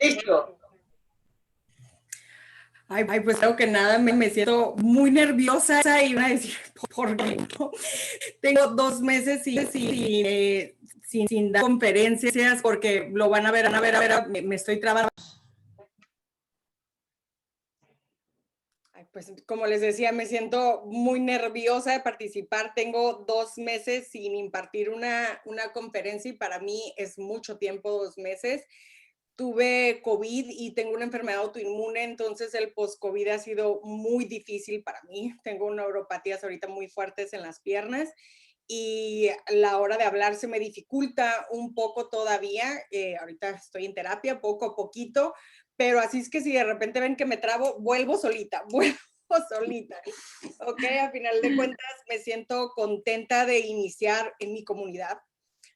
Listo. Pues creo que nada, me siento muy nerviosa y van a decir, ¿por qué no? Tengo 2 meses sin dar conferencias porque lo van a ver, me estoy trabando. Pues como les decía, me siento muy nerviosa de participar. Tengo 2 meses sin impartir una conferencia y para mí es mucho tiempo, 2 meses. Tuve COVID y tengo una enfermedad autoinmune, entonces el post-COVID ha sido muy difícil para mí. Tengo neuropatías ahorita muy fuertes en las piernas y la hora de hablar se me dificulta un poco todavía. Ahorita estoy en terapia, poco a poquito, pero así es que si de repente ven que me trabo, vuelvo solita, vuelvo solita. Ok, a final de cuentas me siento contenta de iniciar en mi comunidad.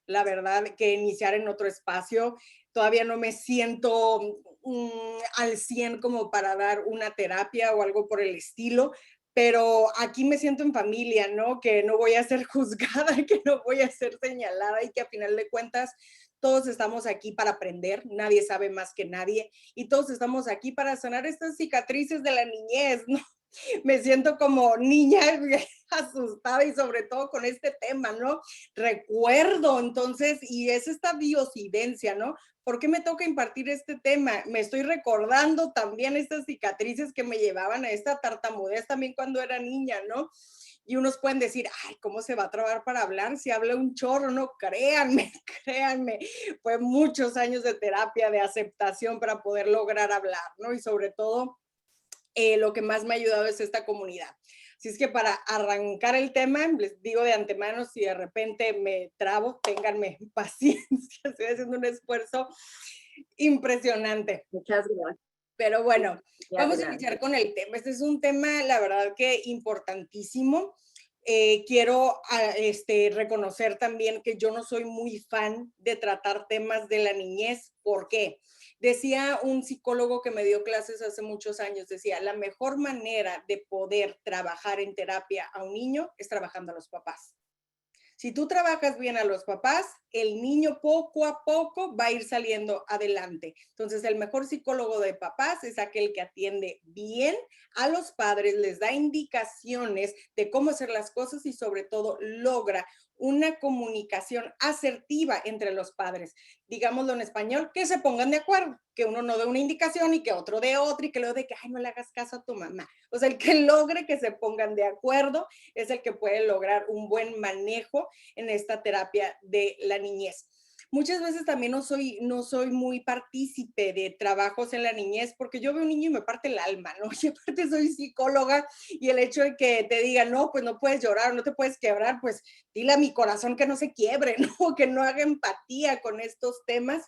La verdad que iniciar en otro espacio. Todavía no me siento al 100 como para dar una terapia o algo por el estilo, pero aquí me siento en familia, ¿no? Que no voy a ser juzgada, que no voy a ser señalada y que a final de cuentas todos estamos aquí para aprender, nadie sabe más que nadie y todos estamos aquí para sanar estas cicatrices de la niñez, ¿no? Me siento como niña asustada y sobre todo con este tema, ¿no? Recuerdo entonces, y es esta diosidencia, ¿no? ¿Por qué me toca impartir este tema? Me estoy recordando también estas cicatrices que me llevaban a esta tartamudez también cuando era niña, ¿no? Y unos pueden decir, ay, ¿cómo se va a trabar para hablar si habla un chorro? No, créanme, créanme, fue muchos años de terapia, de aceptación para poder lograr hablar, ¿no? Y sobre todo, lo que más me ha ayudado es esta comunidad. Así es que para arrancar el tema, les digo de antemano, si de repente me trabo, ténganme paciencia, estoy haciendo un esfuerzo impresionante. Muchas gracias. Pero bueno, vamos a iniciar con el tema. Este es un tema, la verdad que importantísimo. Quiero reconocer también que yo no soy muy fan de tratar temas de la niñez. ¿Por qué? Decía un psicólogo que me dio clases hace muchos años, decía, la mejor manera de poder trabajar en terapia a un niño es trabajando a los papás. Si tú trabajas bien a los papás, el niño poco a poco va a ir saliendo adelante. Entonces, el mejor psicólogo de papás es aquel que atiende bien a los padres, les da indicaciones de cómo hacer las cosas y sobre todo logra una comunicación asertiva entre los padres. Digámoslo en español, que se pongan de acuerdo, que uno no dé una indicación y que otro dé otra y que luego de que, ay, no le hagas caso a tu mamá. O sea, el que logre que se pongan de acuerdo es el que puede lograr un buen manejo en esta terapia de la niñez. Muchas veces también no soy muy partícipe de trabajos en la niñez porque yo veo un niño y me parte el alma, ¿no? Y aparte soy psicóloga y el hecho de que te digan, no, pues no puedes llorar, no te puedes quebrar, pues dile a mi corazón que no se quiebre, ¿no? Que no haga empatía con estos temas,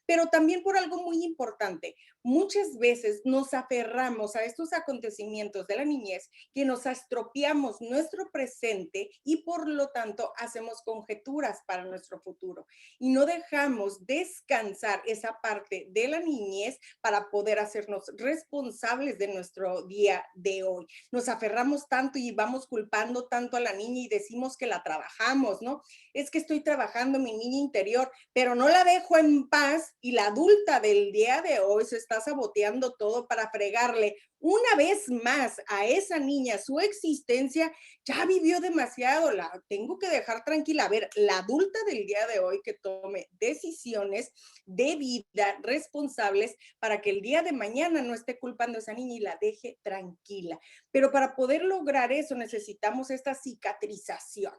pero también por algo muy importante. Muchas veces nos aferramos a estos acontecimientos de la niñez que nos estropeamos nuestro presente y por lo tanto hacemos conjeturas para nuestro futuro y no dejamos descansar esa parte de la niñez para poder hacernos responsables de nuestro día de hoy. Nos aferramos tanto y vamos culpando tanto a la niña y decimos que la trabajamos, ¿no? Es que estoy trabajando mi niña interior, pero no la dejo en paz y la adulta del día de hoy se está saboteando todo para fregarle una vez más a esa niña su existencia. Ya vivió demasiado, la tengo que dejar tranquila. A ver, la adulta del día de hoy que tome decisiones de vida responsables para que el día de mañana no esté culpando a esa niña y la deje tranquila. Pero para poder lograr eso necesitamos esta cicatrización.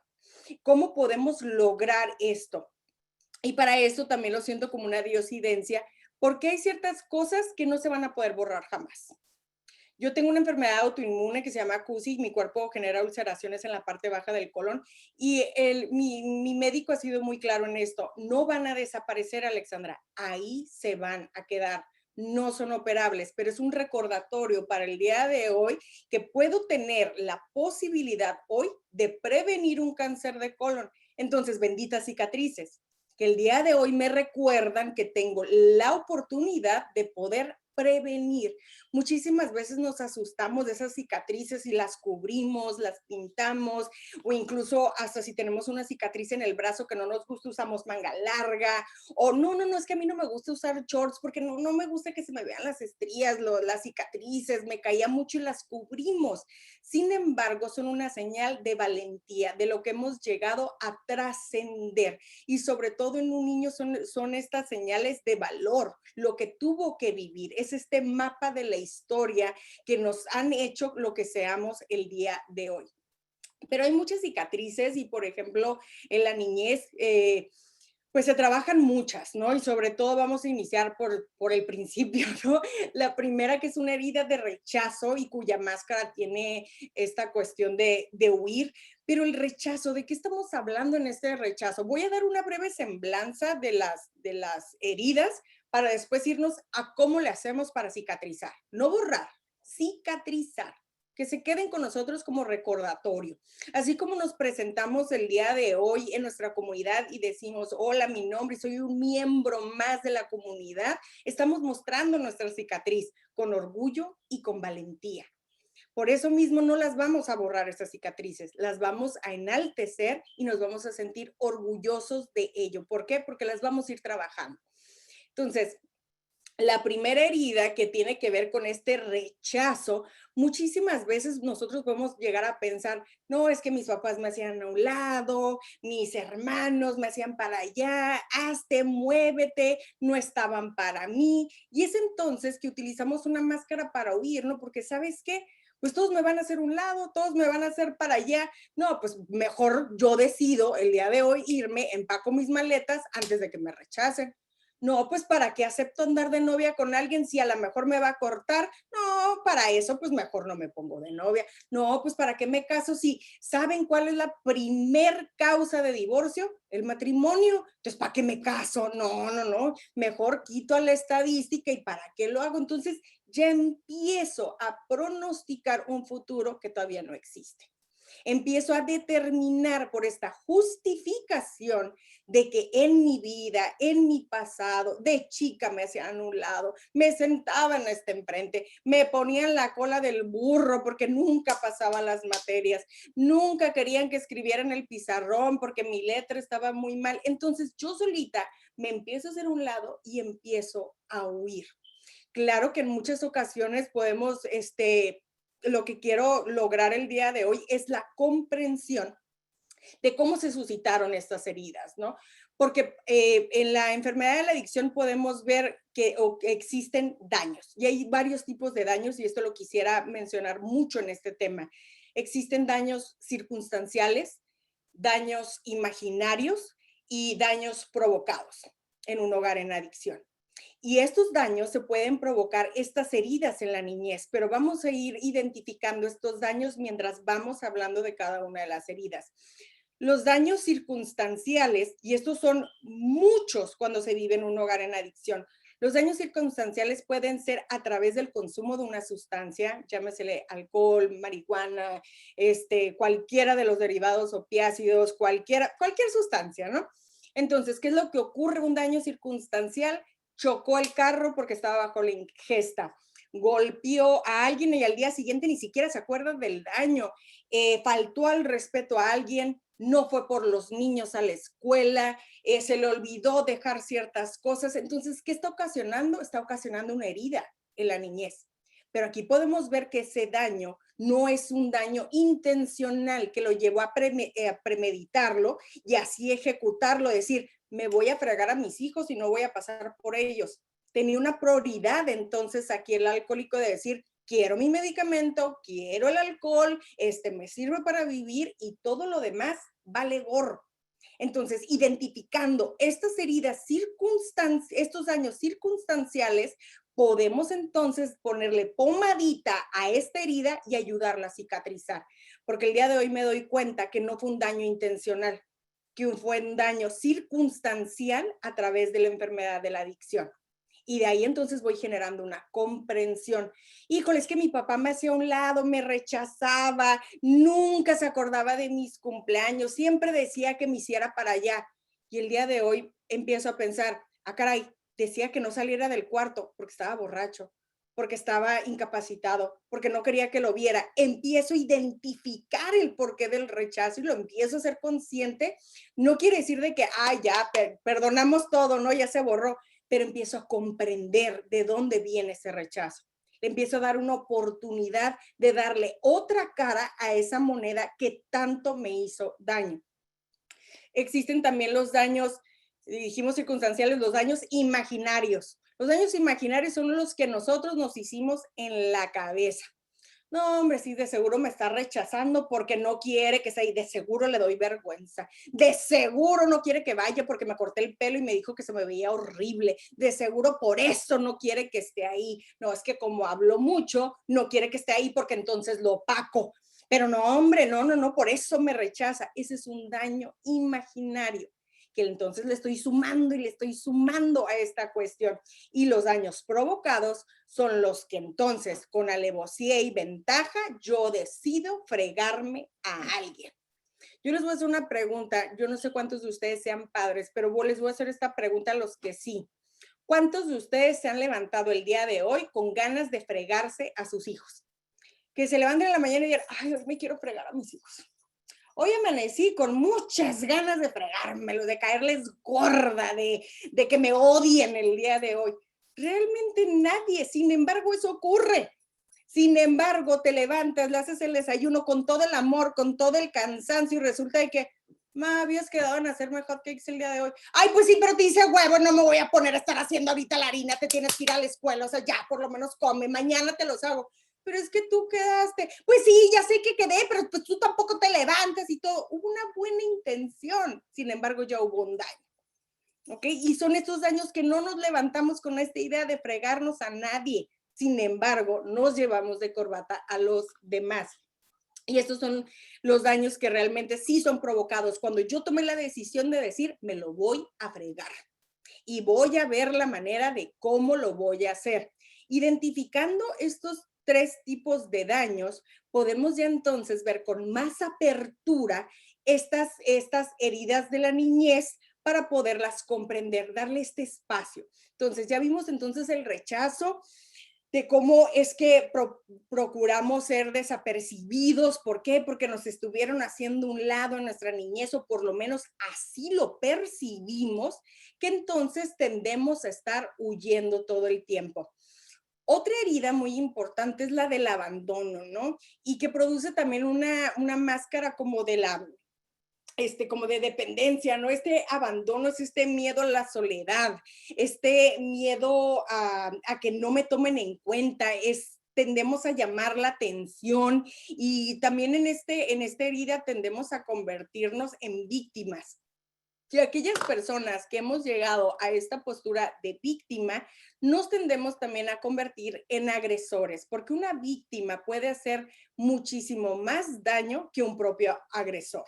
¿Cómo podemos lograr esto? Y para eso también lo siento como una diosidencia, porque hay ciertas cosas que no se van a poder borrar jamás. Yo tengo una enfermedad autoinmune que se llama CUSI, mi cuerpo genera ulceraciones en la parte baja del colon y mi médico ha sido muy claro en esto, no van a desaparecer, Alexandra, ahí se van a quedar, no son operables, pero es un recordatorio para el día de hoy que puedo tener la posibilidad hoy de prevenir un cáncer de colon. Entonces, benditas cicatrices, que el día de hoy me recuerdan que tengo la oportunidad de poder prevenir. Muchísimas veces nos asustamos de esas cicatrices y las cubrimos, las pintamos, o incluso hasta si tenemos una cicatriz en el brazo que no nos gusta, usamos manga larga, o no, es que a mí no me gusta usar shorts porque no me gusta que se me vean las estrías, las cicatrices, me caía mucho y las cubrimos. Sin embargo, son una señal de valentía, de lo que hemos llegado a trascender, y sobre todo en un niño son estas señales de valor, lo que tuvo que vivir, es este mapa de la historia que nos han hecho lo que seamos el día de hoy. Pero hay muchas cicatrices y, por ejemplo, en la niñez, pues se trabajan muchas, ¿no? Y sobre todo vamos a iniciar por el principio, ¿no? La primera, que es una herida de rechazo y cuya máscara tiene esta cuestión de huir. Pero el rechazo, ¿de qué estamos hablando en este rechazo? Voy a dar una breve semblanza de las heridas para después irnos a cómo le hacemos para cicatrizar. No borrar, cicatrizar, que se queden con nosotros como recordatorio. Así como nos presentamos el día de hoy en nuestra comunidad y decimos, hola, mi nombre, soy un miembro más de la comunidad, estamos mostrando nuestra cicatriz con orgullo y con valentía. Por eso mismo no las vamos a borrar estas cicatrices, las vamos a enaltecer y nos vamos a sentir orgullosos de ello. ¿Por qué? Porque las vamos a ir trabajando. Entonces, la primera herida, que tiene que ver con este rechazo, muchísimas veces nosotros podemos llegar a pensar, no, es que mis papás me hacían a un lado, mis hermanos me hacían para allá, hazte, muévete, no estaban para mí. Y es entonces que utilizamos una máscara para huir, ¿no? Porque ¿sabes qué? Pues todos me van a hacer un lado, todos me van a hacer para allá. No, pues mejor yo decido el día de hoy irme, empaco mis maletas antes de que me rechacen. No, pues ¿para qué acepto andar de novia con alguien si a lo mejor me va a cortar? No, para eso pues mejor no me pongo de novia. No, pues ¿para qué me caso si saben cuál es la primer causa de divorcio? El matrimonio. Entonces, ¿para qué me caso? No. Mejor quito a la estadística y ¿para qué lo hago? Entonces ya empiezo a pronosticar un futuro que todavía no existe. Empiezo a determinar por esta justificación de que en mi vida, en mi pasado, de chica me hacían a un lado, me sentaban hasta enfrente, me ponían la cola del burro porque nunca pasaba las materias, nunca querían que escribiera en el pizarrón porque mi letra estaba muy mal. Entonces yo solita me empiezo a hacer un lado y empiezo a huir. Claro que en muchas ocasiones podemos, lo que quiero lograr el día de hoy es la comprensión de cómo se suscitaron estas heridas, ¿no? Porque en la enfermedad de la adicción podemos ver que existen daños y hay varios tipos de daños, y esto lo quisiera mencionar mucho en este tema. Existen daños circunstanciales, daños imaginarios y daños provocados en un hogar en adicción. Y estos daños se pueden provocar estas heridas en la niñez, pero vamos a ir identificando estos daños mientras vamos hablando de cada una de las heridas. Los daños circunstanciales, y estos son muchos cuando se vive en un hogar en adicción. Los daños circunstanciales pueden ser a través del consumo de una sustancia, llámesele alcohol, marihuana, cualquiera de los derivados opiáceos, cualquier sustancia, ¿no? Entonces, ¿qué es lo que ocurre? Un daño circunstancial: chocó el carro porque estaba bajo la ingesta, golpeó a alguien y al día siguiente ni siquiera se acuerda del daño, faltó al respeto a alguien, no fue por los niños a la escuela, se le olvidó dejar ciertas cosas. Entonces, ¿qué está ocasionando? Está ocasionando una herida en la niñez. Pero aquí podemos ver que ese daño no es un daño intencional que lo llevó a premeditarlo y así ejecutarlo, decir, me voy a fregar a mis hijos y no voy a pasar por ellos. Tenía una prioridad entonces aquí el alcohólico de decir, quiero mi medicamento, quiero el alcohol, me sirve para vivir y todo lo demás vale gorro. Entonces, identificando estas heridas estos daños circunstanciales, podemos entonces ponerle pomadita a esta herida y ayudarla a cicatrizar. Porque el día de hoy me doy cuenta que no fue un daño intencional, que fue un daño circunstancial a través de la enfermedad de la adicción. Y de ahí entonces voy generando una comprensión. Híjole, es que mi papá me hacía a un lado, me rechazaba, nunca se acordaba de mis cumpleaños, siempre decía que me hiciera para allá. Y el día de hoy empiezo a pensar, caray, decía que no saliera del cuarto porque estaba borracho. porque estaba incapacitado, porque no quería que lo viera. Empiezo a identificar el porqué del rechazo y lo empiezo a ser consciente. No quiere decir de que, ya, perdonamos todo, ¿no? Ya se borró, pero empiezo a comprender de dónde viene ese rechazo. Le empiezo a dar una oportunidad de darle otra cara a esa moneda que tanto me hizo daño. Existen también los daños, dijimos circunstanciales, los daños imaginarios. Los daños imaginarios son los que nosotros nos hicimos en la cabeza. No, hombre, sí, de seguro me está rechazando porque no quiere que sea ahí. De seguro le doy vergüenza. De seguro no quiere que vaya porque me corté el pelo y me dijo que se me veía horrible. De seguro por eso no quiere que esté ahí. No, es que como hablo mucho, no quiere que esté ahí porque entonces lo opaco. Pero no, hombre, no, por eso me rechaza. Ese es un daño imaginario que entonces le estoy sumando y le estoy sumando a esta cuestión. Y los daños provocados son los que entonces, con alevosía y ventaja, yo decido fregarme a alguien. Yo les voy a hacer una pregunta. Yo no sé cuántos de ustedes sean padres, pero les voy a hacer esta pregunta a los que sí. ¿Cuántos de ustedes se han levantado el día de hoy con ganas de fregarse a sus hijos? Que se levanten en la mañana y digan, ay, hoy me quiero fregar a mis hijos. Hoy amanecí con muchas ganas de fregármelo, de caerles gorda, de que me odien el día de hoy. Realmente nadie, sin embargo, eso ocurre. Sin embargo, te levantas, le haces el desayuno con todo el amor, con todo el cansancio y resulta de que, habías quedado en hacerme hotcakes el día de hoy. Ay, pues sí, pero te dice huevo, no me voy a poner a estar haciendo ahorita la harina, te tienes que ir a la escuela, o sea, ya, por lo menos come, mañana te los hago. Pero es que tú quedaste, pues sí, ya sé que quedé, pero pues tú tampoco te levantas y todo. Hubo una buena intención, sin embargo ya hubo un daño. ¿Ok? Y son estos daños que no nos levantamos con esta idea de fregarnos a nadie. Sin embargo, nos llevamos de corbata a los demás. Y estos son los daños que realmente sí son provocados cuando yo tomé la decisión de decir, me lo voy a fregar. Y voy a ver la manera de cómo lo voy a hacer. Identificando estos 3 tipos de daños, podemos ya entonces ver con más apertura estas heridas de la niñez para poderlas comprender, darle este espacio. Entonces, ya vimos entonces el rechazo, de cómo es que procuramos ser desapercibidos. ¿Por qué? Porque nos estuvieron haciendo un lado en nuestra niñez, o por lo menos así lo percibimos, que entonces tendemos a estar huyendo todo el tiempo. Otra herida muy importante es la del abandono, ¿no? Y que produce también una máscara como de como de dependencia, ¿no? Este abandono es este miedo a la soledad, este miedo a que no me tomen en cuenta, tendemos a llamar la atención y también en esta herida tendemos a convertirnos en víctimas. Y aquellas personas que hemos llegado a esta postura de víctima, nos tendemos también a convertir en agresores, porque una víctima puede hacer muchísimo más daño que un propio agresor.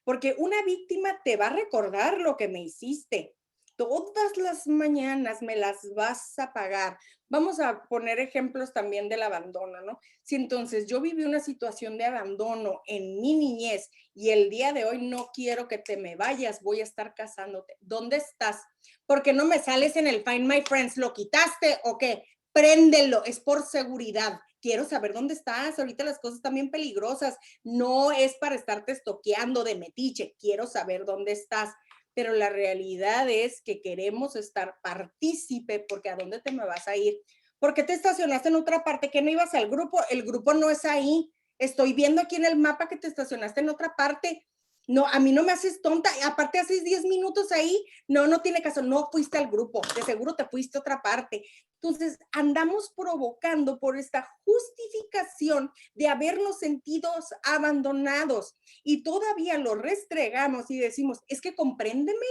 Porque una víctima te va a recordar lo que me hiciste. Todas las mañanas me las vas a pagar. Vamos a poner ejemplos también del abandono, ¿no? Si entonces yo viví una situación de abandono en mi niñez y el día de hoy no quiero que te me vayas, voy a estar casándote. ¿Dónde estás? Porque no me sales en el Find My Friends. ¿Lo quitaste o qué? Préndelo, es por seguridad. Quiero saber dónde estás. Ahorita las cosas están bien peligrosas. No es para estarte estoqueando de metiche. Quiero saber dónde estás. Pero la realidad es que queremos estar partícipe, porque ¿a dónde te me vas a ir? ¿Por qué te estacionaste en otra parte? ¿Que no ibas al grupo? El grupo no es ahí. Estoy viendo aquí en el mapa que te estacionaste en otra parte. No, a mí no me haces tonta. Aparte, haces 10 minutos ahí. No tiene caso. No fuiste al grupo. De seguro te fuiste a otra parte. Entonces, andamos provocando por esta justificación de habernos sentido abandonados y todavía lo restregamos y decimos, es que compréndeme,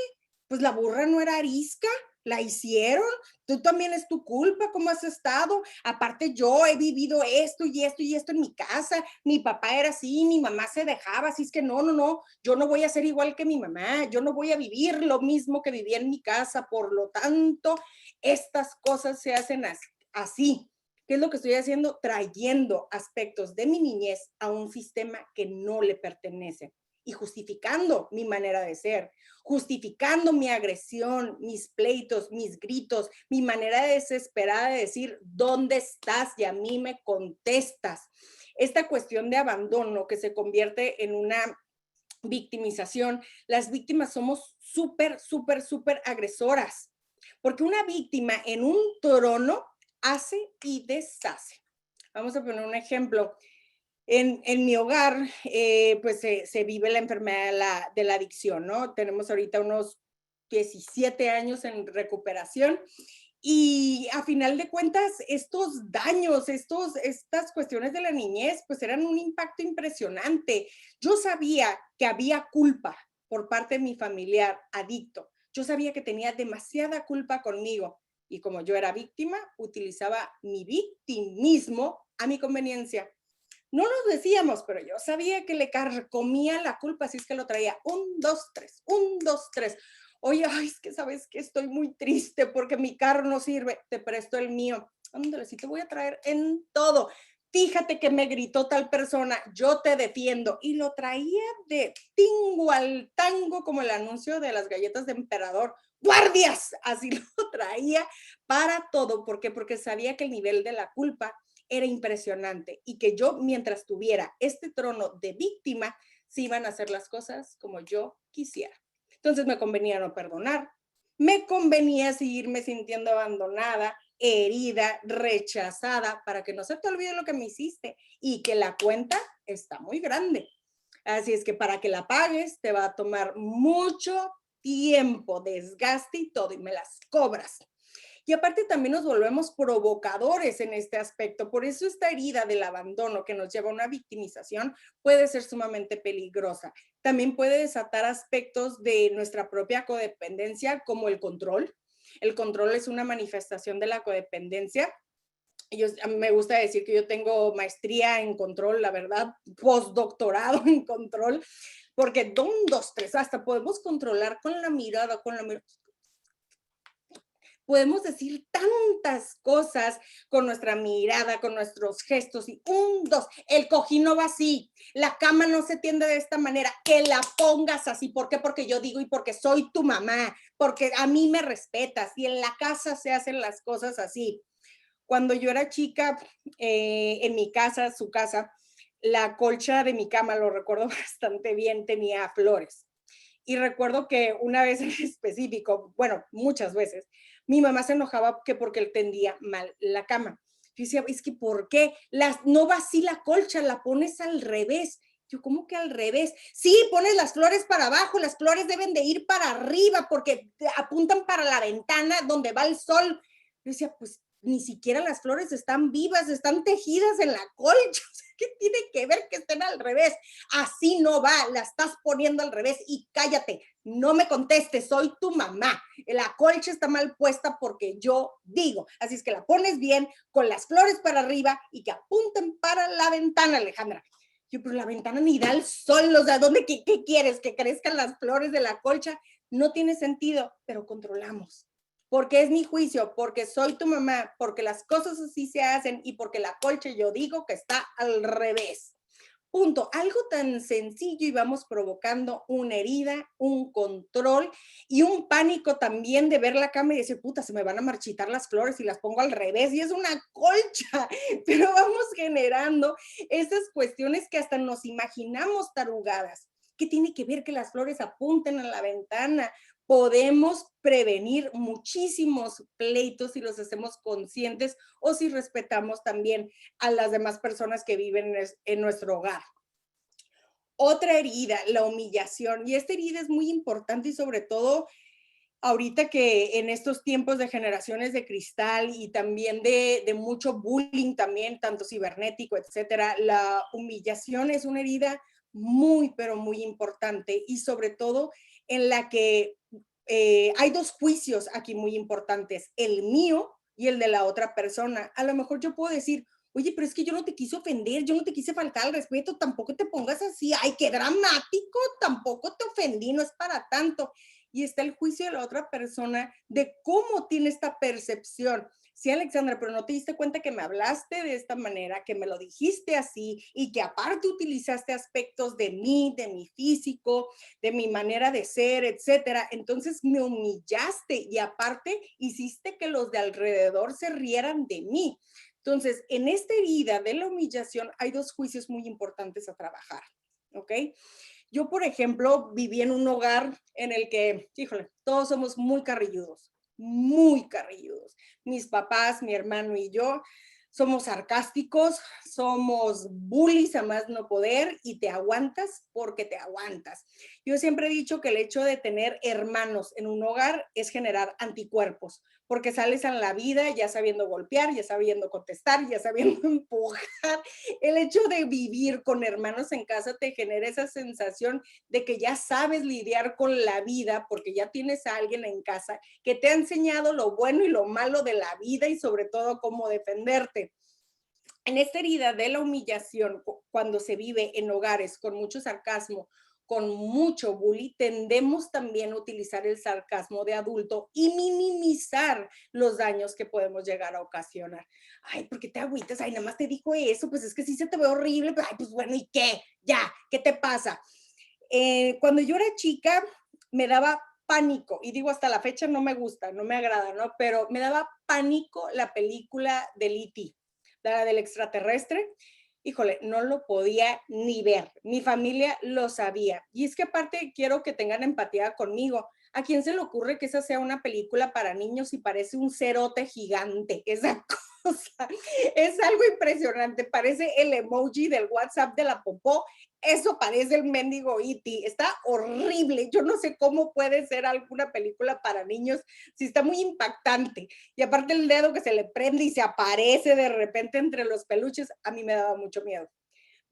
pues la burra no era arisca, la hicieron, tú también es tu culpa, ¿cómo has estado? Aparte yo he vivido esto y esto y esto en mi casa, mi papá era así, mi mamá se dejaba, así es que no, yo no voy a ser igual que mi mamá, yo no voy a vivir lo mismo que vivía en mi casa, por lo tanto, estas cosas se hacen así. ¿Qué es lo que estoy haciendo? Trayendo aspectos de mi niñez a un sistema que no le pertenece. y justificando mi manera de ser, justificando mi agresión, mis pleitos, mis gritos, mi manera desesperada de decir, ¿dónde estás? Y a mí me contestas. Esta cuestión de abandono que se convierte en una victimización, las víctimas somos súper, súper, súper agresoras, porque una víctima en un trono hace y deshace. Vamos a poner un ejemplo. En mi hogar, pues se vive la enfermedad de la adicción, ¿no? Tenemos ahorita unos 17 años en recuperación y a final de cuentas, estos daños, estas cuestiones de la niñez, pues eran un impacto impresionante. Yo sabía que había culpa por parte de mi familiar adicto. Yo sabía que tenía demasiada culpa conmigo y como yo era víctima, utilizaba mi victimismo a mi conveniencia. No nos decíamos, pero yo sabía que le carcomía la culpa, así es que lo traía 1, 2, 3, 1, 2, 3. Oye, ay, es que sabes que estoy muy triste porque mi carro no sirve, te presto el mío. Ándale, sí te voy a traer en todo. Fíjate que me gritó tal persona, yo te defiendo. Y lo traía de tingo al tango, como el anuncio de las galletas de emperador. ¡Guardias! Así lo traía para todo. ¿Por qué? Porque sabía que el nivel de la culpa era impresionante y que yo, mientras tuviera este trono de víctima, se iban a hacer las cosas como yo quisiera. Entonces me convenía no perdonar, me convenía seguirme sintiendo abandonada, herida, rechazada, para que no se te olvide lo que me hiciste y que la cuenta está muy grande. Así es que para que la pagues te va a tomar mucho tiempo, desgaste y todo, y me las cobras. Y aparte también nos volvemos provocadores en este aspecto. Por eso esta herida del abandono que nos lleva a una victimización puede ser sumamente peligrosa. También puede desatar aspectos de nuestra propia codependencia como el control. El control es una manifestación de la codependencia. A mí me gusta decir que yo tengo maestría en control, la verdad, postdoctorado en control, porque 1, 2, 3, hasta podemos controlar con la mirada, podemos decir tantas cosas con nuestra mirada, con nuestros gestos y 1, 2, el cojín no va así, la cama no se tiende de esta manera, que la pongas así. ¿Por qué? Porque yo digo y porque soy tu mamá, porque a mí me respetas y en la casa se hacen las cosas así. Cuando yo era chica, en mi casa, su casa, la colcha de mi cama, lo recuerdo bastante bien, tenía flores. Y recuerdo que una vez en específico, bueno, muchas veces, mi mamá se enojaba que porque él tendía mal la cama. Yo decía, es que ¿por qué? No va así la colcha, la pones al revés. Yo, ¿cómo que al revés? Sí, pones las flores para abajo, las flores deben de ir para arriba porque apuntan para la ventana donde va el sol. Yo decía, pues ni siquiera las flores están vivas, están tejidas en la colcha. ¿Qué tiene que ver que estén al revés? Así no va, la estás poniendo al revés y cállate, no me contestes, soy tu mamá. La colcha está mal puesta porque yo digo. Así es que la pones bien, con las flores para arriba y que apunten para la ventana, Alejandra. Yo, pero la ventana ni da el sol, o sea, ¿dónde, qué quieres? ¿Que crezcan las flores de la colcha? No tiene sentido, pero controlamos. Porque es mi juicio, porque soy tu mamá, porque las cosas así se hacen y porque la colcha yo digo que está al revés. Punto. Algo tan sencillo y vamos provocando una herida, un control y un pánico también de ver la cama y decir, puta, se me van a marchitar las flores y las pongo al revés y es una colcha, pero vamos generando esas cuestiones que hasta nos imaginamos tarugadas. ¿Qué tiene que ver que las flores apunten a la ventana? Podemos prevenir muchísimos pleitos si los hacemos conscientes o si respetamos también a las demás personas que viven en nuestro hogar. Otra herida, la humillación. Y esta herida es muy importante y sobre todo ahorita que en estos tiempos de generaciones de cristal y también de mucho bullying también, tanto cibernético, etcétera, la humillación es una herida muy, pero muy importante y sobre todo en la que hay 2 juicios aquí muy importantes, el mío y el de la otra persona. A lo mejor yo puedo decir, oye, pero es que yo no te quise ofender, yo no te quise faltar al respeto, tampoco te pongas así, ay, qué dramático, tampoco te ofendí, no es para tanto. Y está el juicio de la otra persona de cómo tiene esta percepción. Sí, Alexandra, pero no te diste cuenta que me hablaste de esta manera, que me lo dijiste así y que aparte utilizaste aspectos de mí, de mi físico, de mi manera de ser, etcétera. Entonces me humillaste y aparte hiciste que los de alrededor se rieran de mí. Entonces, en esta herida de la humillación hay dos juicios muy importantes a trabajar, ¿ok? Yo, por ejemplo, viví en un hogar en el que, híjole, todos somos muy carrilludos, muy carrilludos. Mis papás, mi hermano y yo somos sarcásticos, somos bullies a más no poder y te aguantas porque te aguantas. Yo siempre he dicho que el hecho de tener hermanos en un hogar es generar anticuerpos, porque sales en la vida ya sabiendo golpear, ya sabiendo contestar, ya sabiendo empujar. El hecho de vivir con hermanos en casa te genera esa sensación de que ya sabes lidiar con la vida porque ya tienes a alguien en casa que te ha enseñado lo bueno y lo malo de la vida y sobre todo cómo defenderte. En esta herida de la humillación, cuando se vive en hogares con mucho sarcasmo, con mucho bullying, tendemos también a utilizar el sarcasmo de adulto y minimizar los daños que podemos llegar a ocasionar. Ay, ¿por qué te agüitas? Ay, nada más te dijo eso, pues es que sí se te ve horrible, pero ay, pues bueno, ¿y qué? Ya, ¿qué te pasa? Cuando yo era chica, me daba pánico, y digo hasta la fecha no me gusta, no me agrada, ¿no? Pero me daba pánico la película de E.T., la del extraterrestre. Híjole, no lo podía ni ver. Mi familia lo sabía. Y es que aparte quiero que tengan empatía conmigo. ¿A quién se le ocurre que esa sea una película para niños y parece un cerote gigante? Esa cosa es algo impresionante. Parece el emoji del WhatsApp de la popó. Eso parece el mendigo E.T. Está horrible. Yo no sé cómo puede ser alguna película para niños si está muy impactante. Y aparte el dedo que se le prende y se aparece de repente entre los peluches, a mí me daba mucho miedo.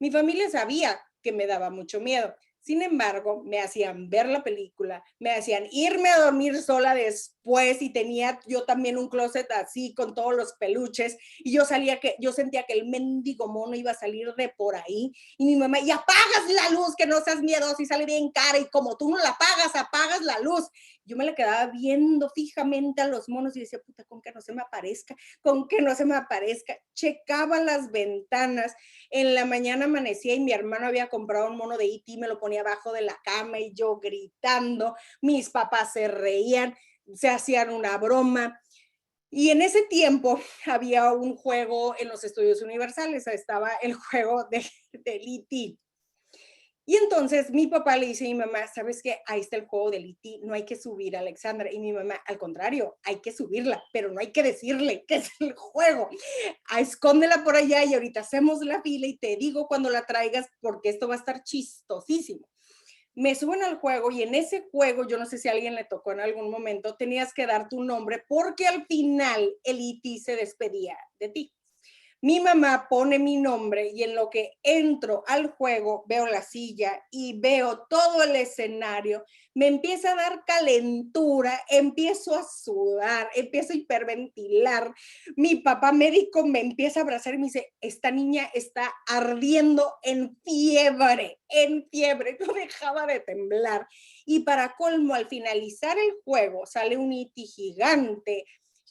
Mi familia sabía que me daba mucho miedo. Sin embargo, me hacían ver la película, me hacían irme a dormir sola después y tenía yo también un closet así con todos los peluches y yo sentía que el mendigo mono iba a salir de por ahí y mi mamá, y apagas la luz, que no seas miedoso y sale bien cara y como tú no la apagas, apagas la luz. Yo me la quedaba viendo fijamente a los monos y decía, puta, con que no se me aparezca, con que no se me aparezca. Checaba las ventanas. En la mañana amanecía y mi hermano había comprado un mono de E.T., me lo ponía abajo de la cama y yo gritando, mis papás se reían, se hacían una broma. Y en ese tiempo había un juego en los estudios universales, estaba el juego de E.T. Y entonces mi papá le dice a mi mamá, ¿sabes qué? Ahí está el juego del E.T., no hay que subir a Alexandra. Y mi mamá, al contrario, hay que subirla, pero no hay que decirle que es el juego. Escóndela por allá y ahorita hacemos la fila y te digo cuando la traigas porque esto va a estar chistosísimo. Me suben al juego y en ese juego, yo no sé si a alguien le tocó en algún momento, tenías que dar tu nombre porque al final el E.T. se despedía de ti. Mi mamá pone mi nombre y en lo que entro al juego, veo la silla y veo todo el escenario, me empieza a dar calentura, empiezo a sudar, empiezo a hiperventilar. Mi papá médico me empieza a abrazar y me dice, esta niña está ardiendo en fiebre, no dejaba de temblar. Y para colmo, al finalizar el juego, sale un E.T. gigante.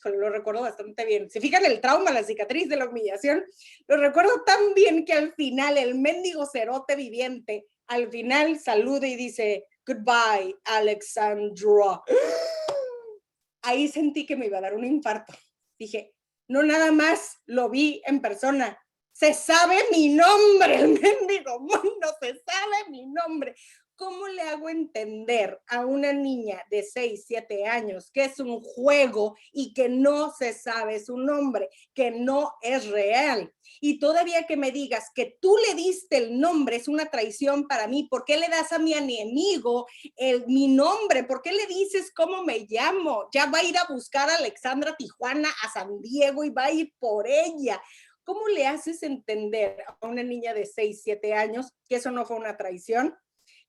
Lo recuerdo bastante bien. Se fijan el trauma, la cicatriz de la humillación, lo recuerdo tan bien que al final el mendigo cerote viviente, al final saluda y dice, goodbye, Alexandra. Ahí sentí que me iba a dar un infarto. Dije, no nada más lo vi en persona, se sabe mi nombre, el mendigo mundo, se sabe mi nombre. ¿Cómo le hago entender a una niña de 6, 7 años que es un juego y que no se sabe su nombre, que no es real? Y todavía que me digas que tú le diste el nombre es una traición para mí. ¿Por qué le das a mi enemigo mi nombre? ¿Por qué le dices cómo me llamo? Ya va a ir a buscar a Alexandra Tijuana, a San Diego y va a ir por ella. ¿Cómo le haces entender a una niña de 6, 7 años que eso no fue una traición?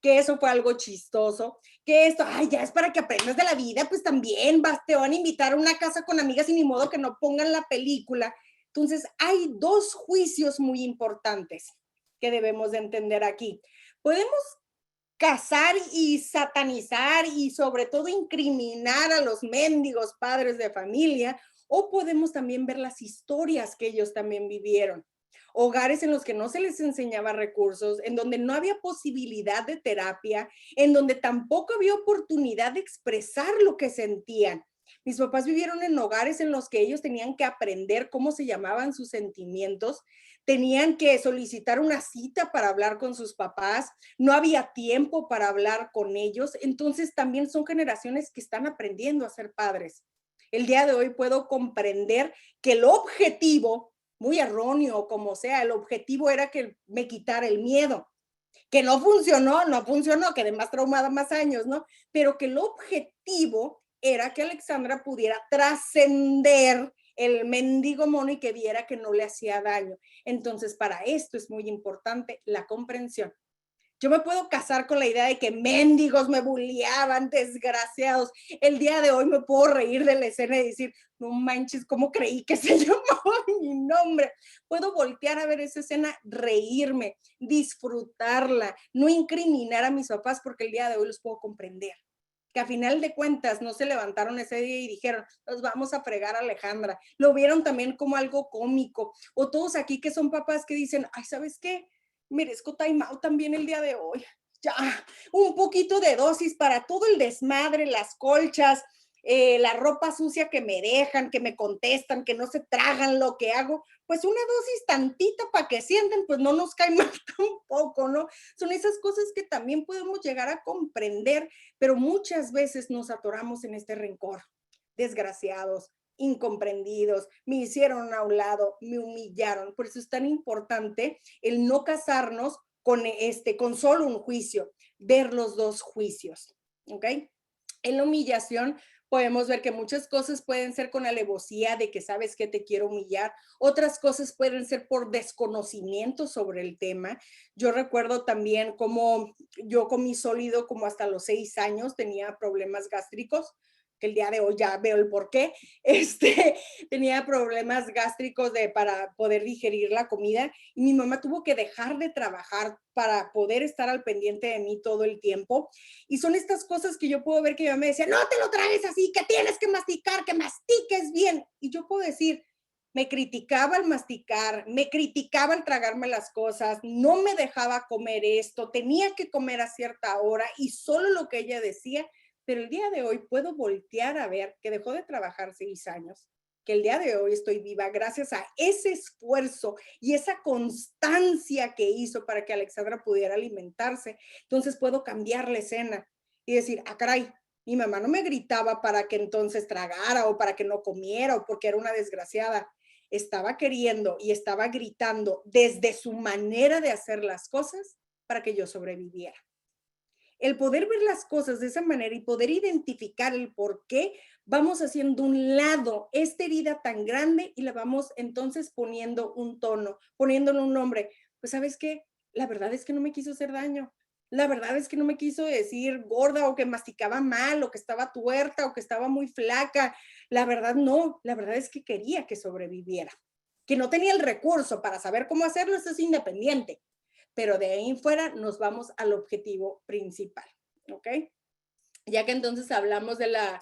Que eso fue algo chistoso, que esto, ay, ya es para que aprendas de la vida, pues también te van a invitar a una casa con amigas y ni modo que no pongan la película. Entonces, hay dos juicios muy importantes que debemos de entender aquí. Podemos casar y satanizar y sobre todo incriminar a los mendigos padres de familia, o podemos también ver las historias que ellos también vivieron. Hogares en los que no se les enseñaba recursos, en donde no había posibilidad de terapia, en donde tampoco había oportunidad de expresar lo que sentían. Mis papás vivieron en hogares en los que ellos tenían que aprender cómo se llamaban sus sentimientos, tenían que solicitar una cita para hablar con sus papás, no había tiempo para hablar con ellos, entonces también son generaciones que están aprendiendo a ser padres. El día de hoy puedo comprender que el objetivo, muy erróneo como sea, el objetivo era que me quitara el miedo, que no funcionó, no funcionó, quedé más traumada más años, ¿no? Pero que el objetivo era que Alexandra pudiera trascender el mendigo mono y que viera que no le hacía daño. Entonces, para esto es muy importante la comprensión. Yo me puedo casar con la idea de que mendigos me bulliaban, desgraciados. El día de hoy me puedo reír de la escena y decir, no manches, ¿cómo creí que se llamaba mi nombre? Puedo voltear a ver esa escena, reírme, disfrutarla, no incriminar a mis papás porque el día de hoy los puedo comprender. Que a final de cuentas no se levantaron ese día y dijeron, nos vamos a fregar a Alejandra. Lo vieron también como algo cómico. O todos aquí que son papás que dicen, ay, ¿sabes qué? Merezco time out también el día de hoy. Ya, un poquito de dosis para todo el desmadre, las colchas, la ropa sucia que me dejan, que me contestan, que no se tragan lo que hago, pues una dosis tantita para que sienten, pues no nos cae mal tampoco, ¿no? Son esas cosas que también podemos llegar a comprender, pero muchas veces nos atoramos en este rencor. Desgraciados, incomprendidos, me hicieron a un lado, me humillaron. Por eso es tan importante el no casarnos con solo un juicio, ver los dos juicios, ¿ok? En la humillación podemos ver que muchas cosas pueden ser con alevosía de que sabes que te quiero humillar, otras cosas pueden ser por desconocimiento sobre el tema. Yo recuerdo también cómo yo comí sólido como hasta los 6 años, tenía problemas gástricos, que el día de hoy ya veo el por qué, tenía problemas gástricos para poder digerir la comida y mi mamá tuvo que dejar de trabajar para poder estar al pendiente de mí todo el tiempo. Y son estas cosas que yo puedo ver que mi mamá me decía, no te lo traes así, que tienes que masticar, que mastiques bien. Y yo puedo decir, me criticaba al masticar, me criticaba al tragarme las cosas, no me dejaba comer esto, tenía que comer a cierta hora y solo lo que ella decía. Pero el día de hoy puedo voltear a ver que dejó de trabajar 6 años, que el día de hoy estoy viva gracias a ese esfuerzo y esa constancia que hizo para que Alexandra pudiera alimentarse. Entonces puedo cambiar la escena y decir, ah, caray, mi mamá no me gritaba para que entonces tragara o para que no comiera o porque era una desgraciada. Estaba queriendo y estaba gritando desde su manera de hacer las cosas para que yo sobreviviera. El poder ver las cosas de esa manera y poder identificar el por qué, vamos haciendo un lado esta herida tan grande y la vamos entonces poniendo un tono, poniéndole un nombre. Pues, ¿sabes qué? La verdad es que no me quiso hacer daño. La verdad es que no me quiso decir gorda o que masticaba mal o que estaba tuerta o que estaba muy flaca. La verdad no, la verdad es que quería que sobreviviera. Que no tenía el recurso para saber cómo hacerlo, eso es independiente, pero de ahí en fuera nos vamos al objetivo principal, ¿ok? Ya que entonces hablamos de la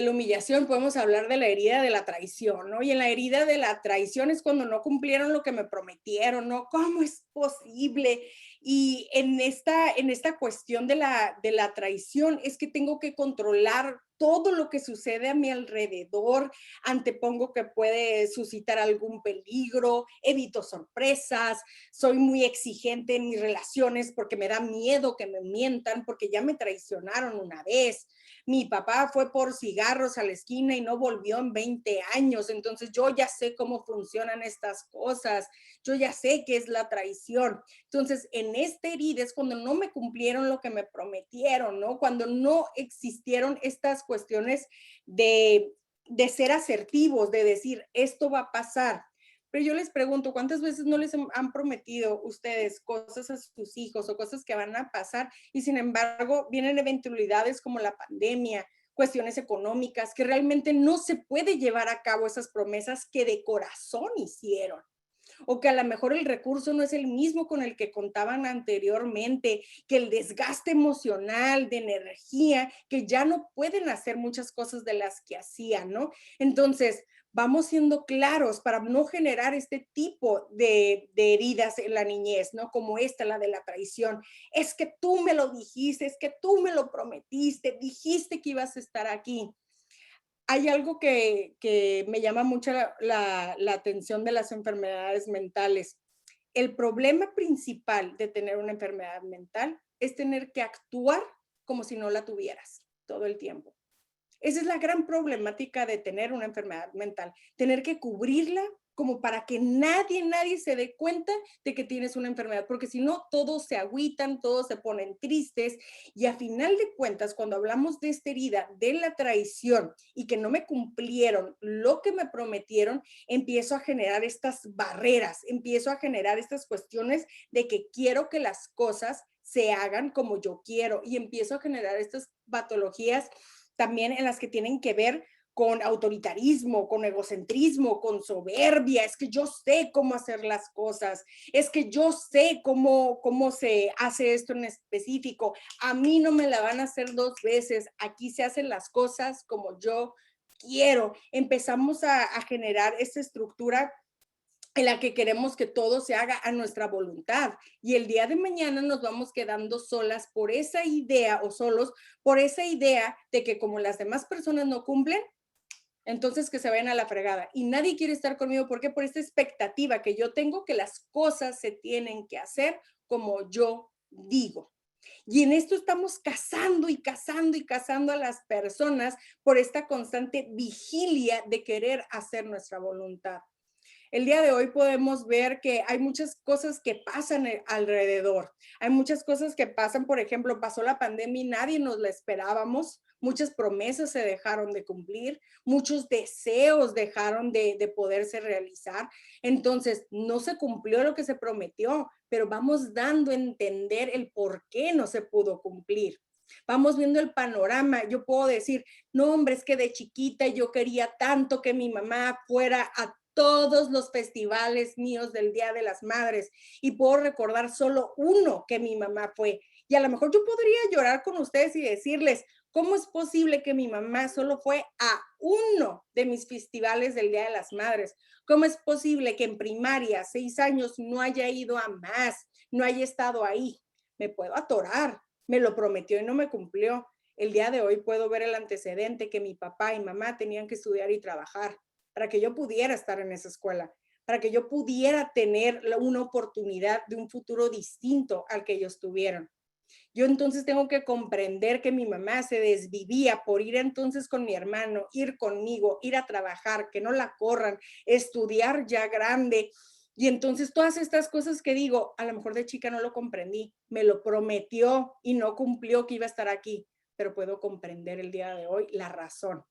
humillación, podemos hablar de la herida de la traición, ¿no? Y en la herida de la traición es cuando no cumplieron lo que me prometieron, ¿no? ¿Cómo es posible? Y en esta cuestión de la traición es que tengo que controlar todo lo que sucede a mi alrededor, antepongo que puede suscitar algún peligro, evito sorpresas, soy muy exigente en mis relaciones porque me da miedo que me mientan, porque ya me traicionaron una vez. Mi papá fue por cigarros a la esquina y no volvió en 20 años, entonces yo ya sé cómo funcionan estas cosas, yo ya sé qué es la traición. Entonces, en esta herida es cuando no me cumplieron lo que me prometieron, ¿no? Cuando no existieron estas cuestiones de ser asertivos, de decir, esto va a pasar. Pero yo les pregunto, ¿cuántas veces no les han prometido ustedes cosas a sus hijos o cosas que van a pasar y sin embargo vienen eventualidades como la pandemia, cuestiones económicas, que realmente no se puede llevar a cabo esas promesas que de corazón hicieron? o que a lo mejor el recurso no es el mismo con el que contaban anteriormente, que el desgaste emocional, de energía, que ya no pueden hacer muchas cosas de las que hacían, ¿no? Entonces, vamos siendo claros para no generar este tipo de heridas en la niñez, ¿no? Como esta, la de la traición. Es que tú me lo dijiste, es que tú me lo prometiste, dijiste que ibas a estar aquí. Hay algo que me llama mucho la atención de las enfermedades mentales. El problema principal de tener una enfermedad mental es tener que actuar como si no la tuvieras todo el tiempo. Esa es la gran problemática de tener una enfermedad mental, tener que cubrirla como para que nadie se dé cuenta de que tienes una enfermedad, porque si no, todos se agüitan, todos se ponen tristes y a final de cuentas, cuando hablamos de esta herida, de la traición y que no me cumplieron lo que me prometieron, empiezo a generar estas barreras, empiezo a generar estas cuestiones de que quiero que las cosas se hagan como yo quiero y empiezo a generar estas patologías también en las que tienen que ver con autoritarismo, con egocentrismo, con soberbia. Es que yo sé cómo hacer las cosas, es que yo sé cómo se hace esto en específico. A mí no me la van a hacer dos veces, aquí se hacen las cosas como yo quiero. Empezamos a generar esta estructura en la que queremos que todo se haga a nuestra voluntad. Y el día de mañana nos vamos quedando solas por esa idea o solos por esa idea de que como las demás personas no cumplen, entonces que se vayan a la fregada. Y nadie quiere estar conmigo. ¿Por qué? Por esta expectativa que yo tengo que las cosas se tienen que hacer como yo digo. Y en esto estamos cazando y cazando y cazando a las personas por esta constante vigilia de querer hacer nuestra voluntad. El día de hoy podemos ver que hay muchas cosas que pasan alrededor. Hay muchas cosas que pasan, por ejemplo, pasó la pandemia y nadie nos la esperábamos. Muchas promesas se dejaron de cumplir, muchos deseos dejaron de poderse realizar. Entonces, no se cumplió lo que se prometió, pero vamos dando a entender el por qué no se pudo cumplir. Vamos viendo el panorama. Yo puedo decir, no, hombre, es que de chiquita yo quería tanto que mi mamá fuera a todos los festivales míos del Día de las Madres y puedo recordar solo uno que mi mamá fue. Y a lo mejor yo podría llorar con ustedes y decirles, ¿cómo es posible que mi mamá solo fue a uno de mis festivales del Día de las Madres? ¿Cómo es posible que en primaria, 6 años, no haya ido a más, no haya estado ahí? Me puedo atorar, me lo prometió y no me cumplió. El día de hoy puedo ver el antecedente que mi papá y mamá tenían que estudiar y trabajar para que yo pudiera estar en esa escuela, para que yo pudiera tener una oportunidad de un futuro distinto al que ellos tuvieron. Yo entonces tengo que comprender que mi mamá se desvivía por ir entonces con mi hermano, ir conmigo, ir a trabajar, que no la corran, estudiar ya grande. Y entonces todas estas cosas que digo, a lo mejor de chica no lo comprendí, me lo prometió y no cumplió que iba a estar aquí, pero puedo comprender el día de hoy la razón.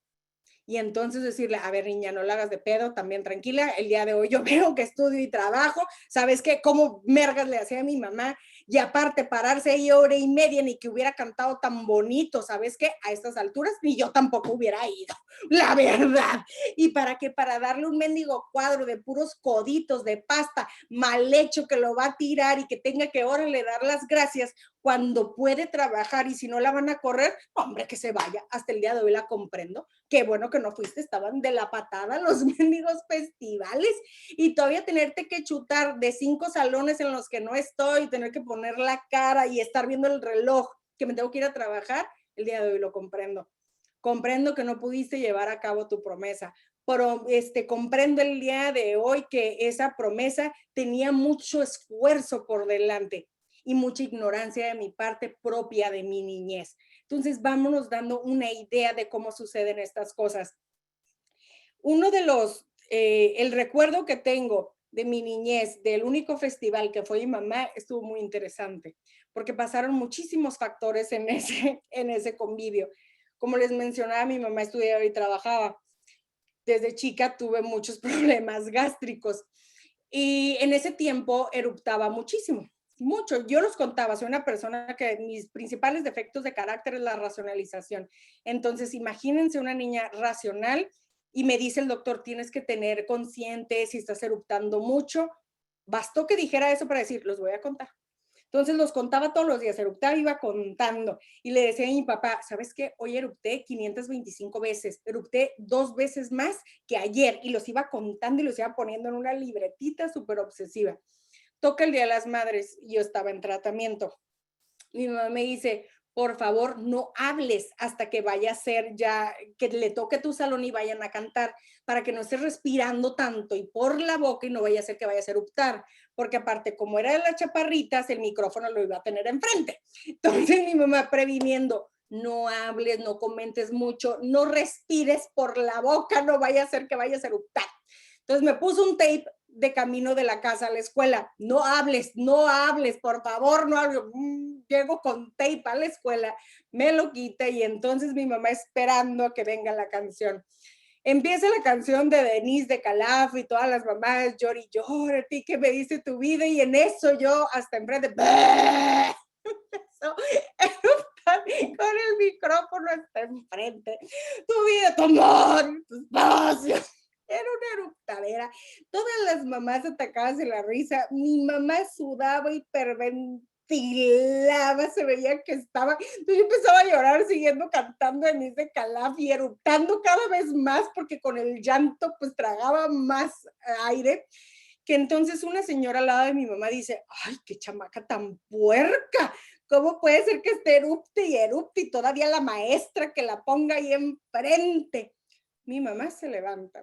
Y entonces decirle, a ver, niña, no la hagas de pedo, también tranquila, el día de hoy yo veo que estudio y trabajo, ¿sabes qué? ¿Cómo mergas le hacía a mi mamá? Y aparte, pararse ahí hora y media, ni que hubiera cantado tan bonito, ¿sabes qué? A estas alturas, ni yo tampoco hubiera ido, la verdad. ¿Y para qué? Para darle un mendigo cuadro de puros coditos de pasta mal hecho que lo va a tirar y que tenga que ahora le dar las gracias cuando puede trabajar y si no la van a correr, hombre, que se vaya. Hasta el día de hoy la comprendo. Qué bueno que no fuiste, estaban de la patada los mendigos festivales y todavía tenerte que chutar de 5 salones en los que no estoy, tener que poner la cara y estar viendo el reloj que me tengo que ir a trabajar, el día de hoy lo comprendo. Comprendo que no pudiste llevar a cabo tu promesa, pero comprendo el día de hoy que esa promesa tenía mucho esfuerzo por delante y mucha ignorancia de mi parte propia de mi niñez. Entonces, vámonos dando una idea de cómo suceden estas cosas. Uno de el recuerdo que tengo de mi niñez, del único festival que fue mi mamá, estuvo muy interesante, porque pasaron muchísimos factores en ese convivio. Como les mencionaba, mi mamá estudiaba y trabajaba. Desde chica tuve muchos problemas gástricos y en ese tiempo eruptaba muchísimo, mucho. Yo los contaba, soy una persona que mis principales defectos de carácter es la racionalización. Entonces, imagínense una niña racional y me dice el doctor, tienes que tener consciente si estás eruptando mucho, Bastó que dijera eso para decir, los voy a contar. Entonces los contaba todos los días, eruptaba, iba contando y le decía a mi papá, ¿sabes qué? Hoy erupté 525 veces, erupté 2 veces más que ayer y los iba contando y los iba poniendo en una libretita súper obsesiva. Toca el Día de las Madres y yo estaba en tratamiento. Mi mamá me dice, por favor, no hables hasta que vaya a ser ya, que le toque tu salón y vayan a cantar, para que no estés respirando tanto y por la boca y no vaya a ser que vayas a eruptar, porque aparte, como era de las chaparritas, el micrófono lo iba a tener enfrente. Entonces mi mamá previniendo, no hables, no comentes mucho, no respires por la boca, no vaya a ser que vayas a eruptar. Entonces me puso un tape de camino de la casa a la escuela. No hables, no hables, por favor, no hables. Llego con tape a la escuela, me lo quita y entonces mi mamá esperando a que venga la canción. Empieza la canción de Denise de Calaf y todas las mamás llora y llora, a ti que me dice tu vida y en eso yo hasta enfrente con el micrófono hasta enfrente. Tu vida, tu amor, tu espacio. Era una eructadera. Todas las mamás atacadas de la risa. Mi mamá sudaba y hiperventilaba, se veía que estaba. Entonces yo empezaba a llorar siguiendo cantando Denise de Calaf y eructando cada vez más porque con el llanto pues tragaba más aire. Que entonces una señora al lado de mi mamá dice, ay, qué chamaca tan puerca, ¿cómo puede ser que esté erupte y todavía la maestra que la ponga ahí enfrente? Mi mamá se levanta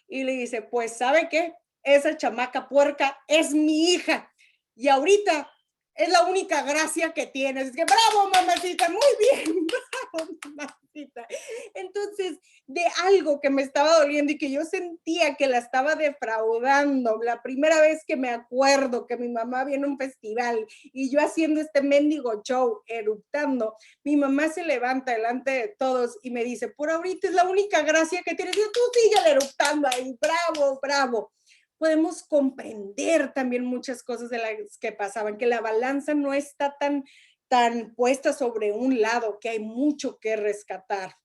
y le dice, pues, ¿sabe qué? Esa chamaca puerca es mi hija y ahorita es la única gracia que tienes. Es que bravo, mamacita, muy bien, bravo, mamacita. Entonces, de algo que me estaba doliendo y que yo sentía que la estaba defraudando, la primera vez que me acuerdo que mi mamá viene a un festival y yo haciendo este mendigo show, eruptando, mi mamá se levanta delante de todos y me dice, por ahorita es la única gracia que tienes, y tú síguele eruptando ahí, bravo, bravo. Podemos comprender también muchas cosas de las que pasaban, que la balanza no está tan puesta sobre un lado, que hay mucho que rescatar.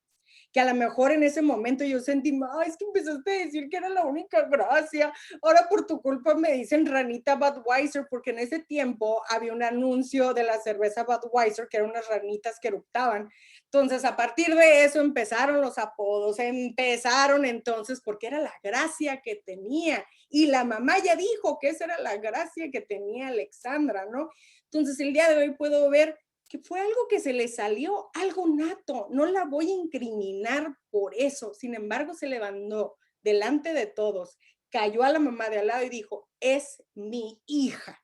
Que a lo mejor en ese momento yo sentí, es que empezaste a decir que era la única gracia, ahora por tu culpa me dicen ranita Budweiser, porque en ese tiempo había un anuncio de la cerveza Budweiser, que eran unas ranitas que eruptaban. Entonces, a partir de eso empezaron los apodos, empezaron entonces, porque era la gracia que tenía. Y la mamá ya dijo que esa era la gracia que tenía Alexandra, ¿no? Entonces, el día de hoy puedo ver que fue algo que se le salió, algo nato, no la voy a incriminar por eso, sin embargo se levantó delante de todos, cayó a la mamá de al lado y dijo, es mi hija.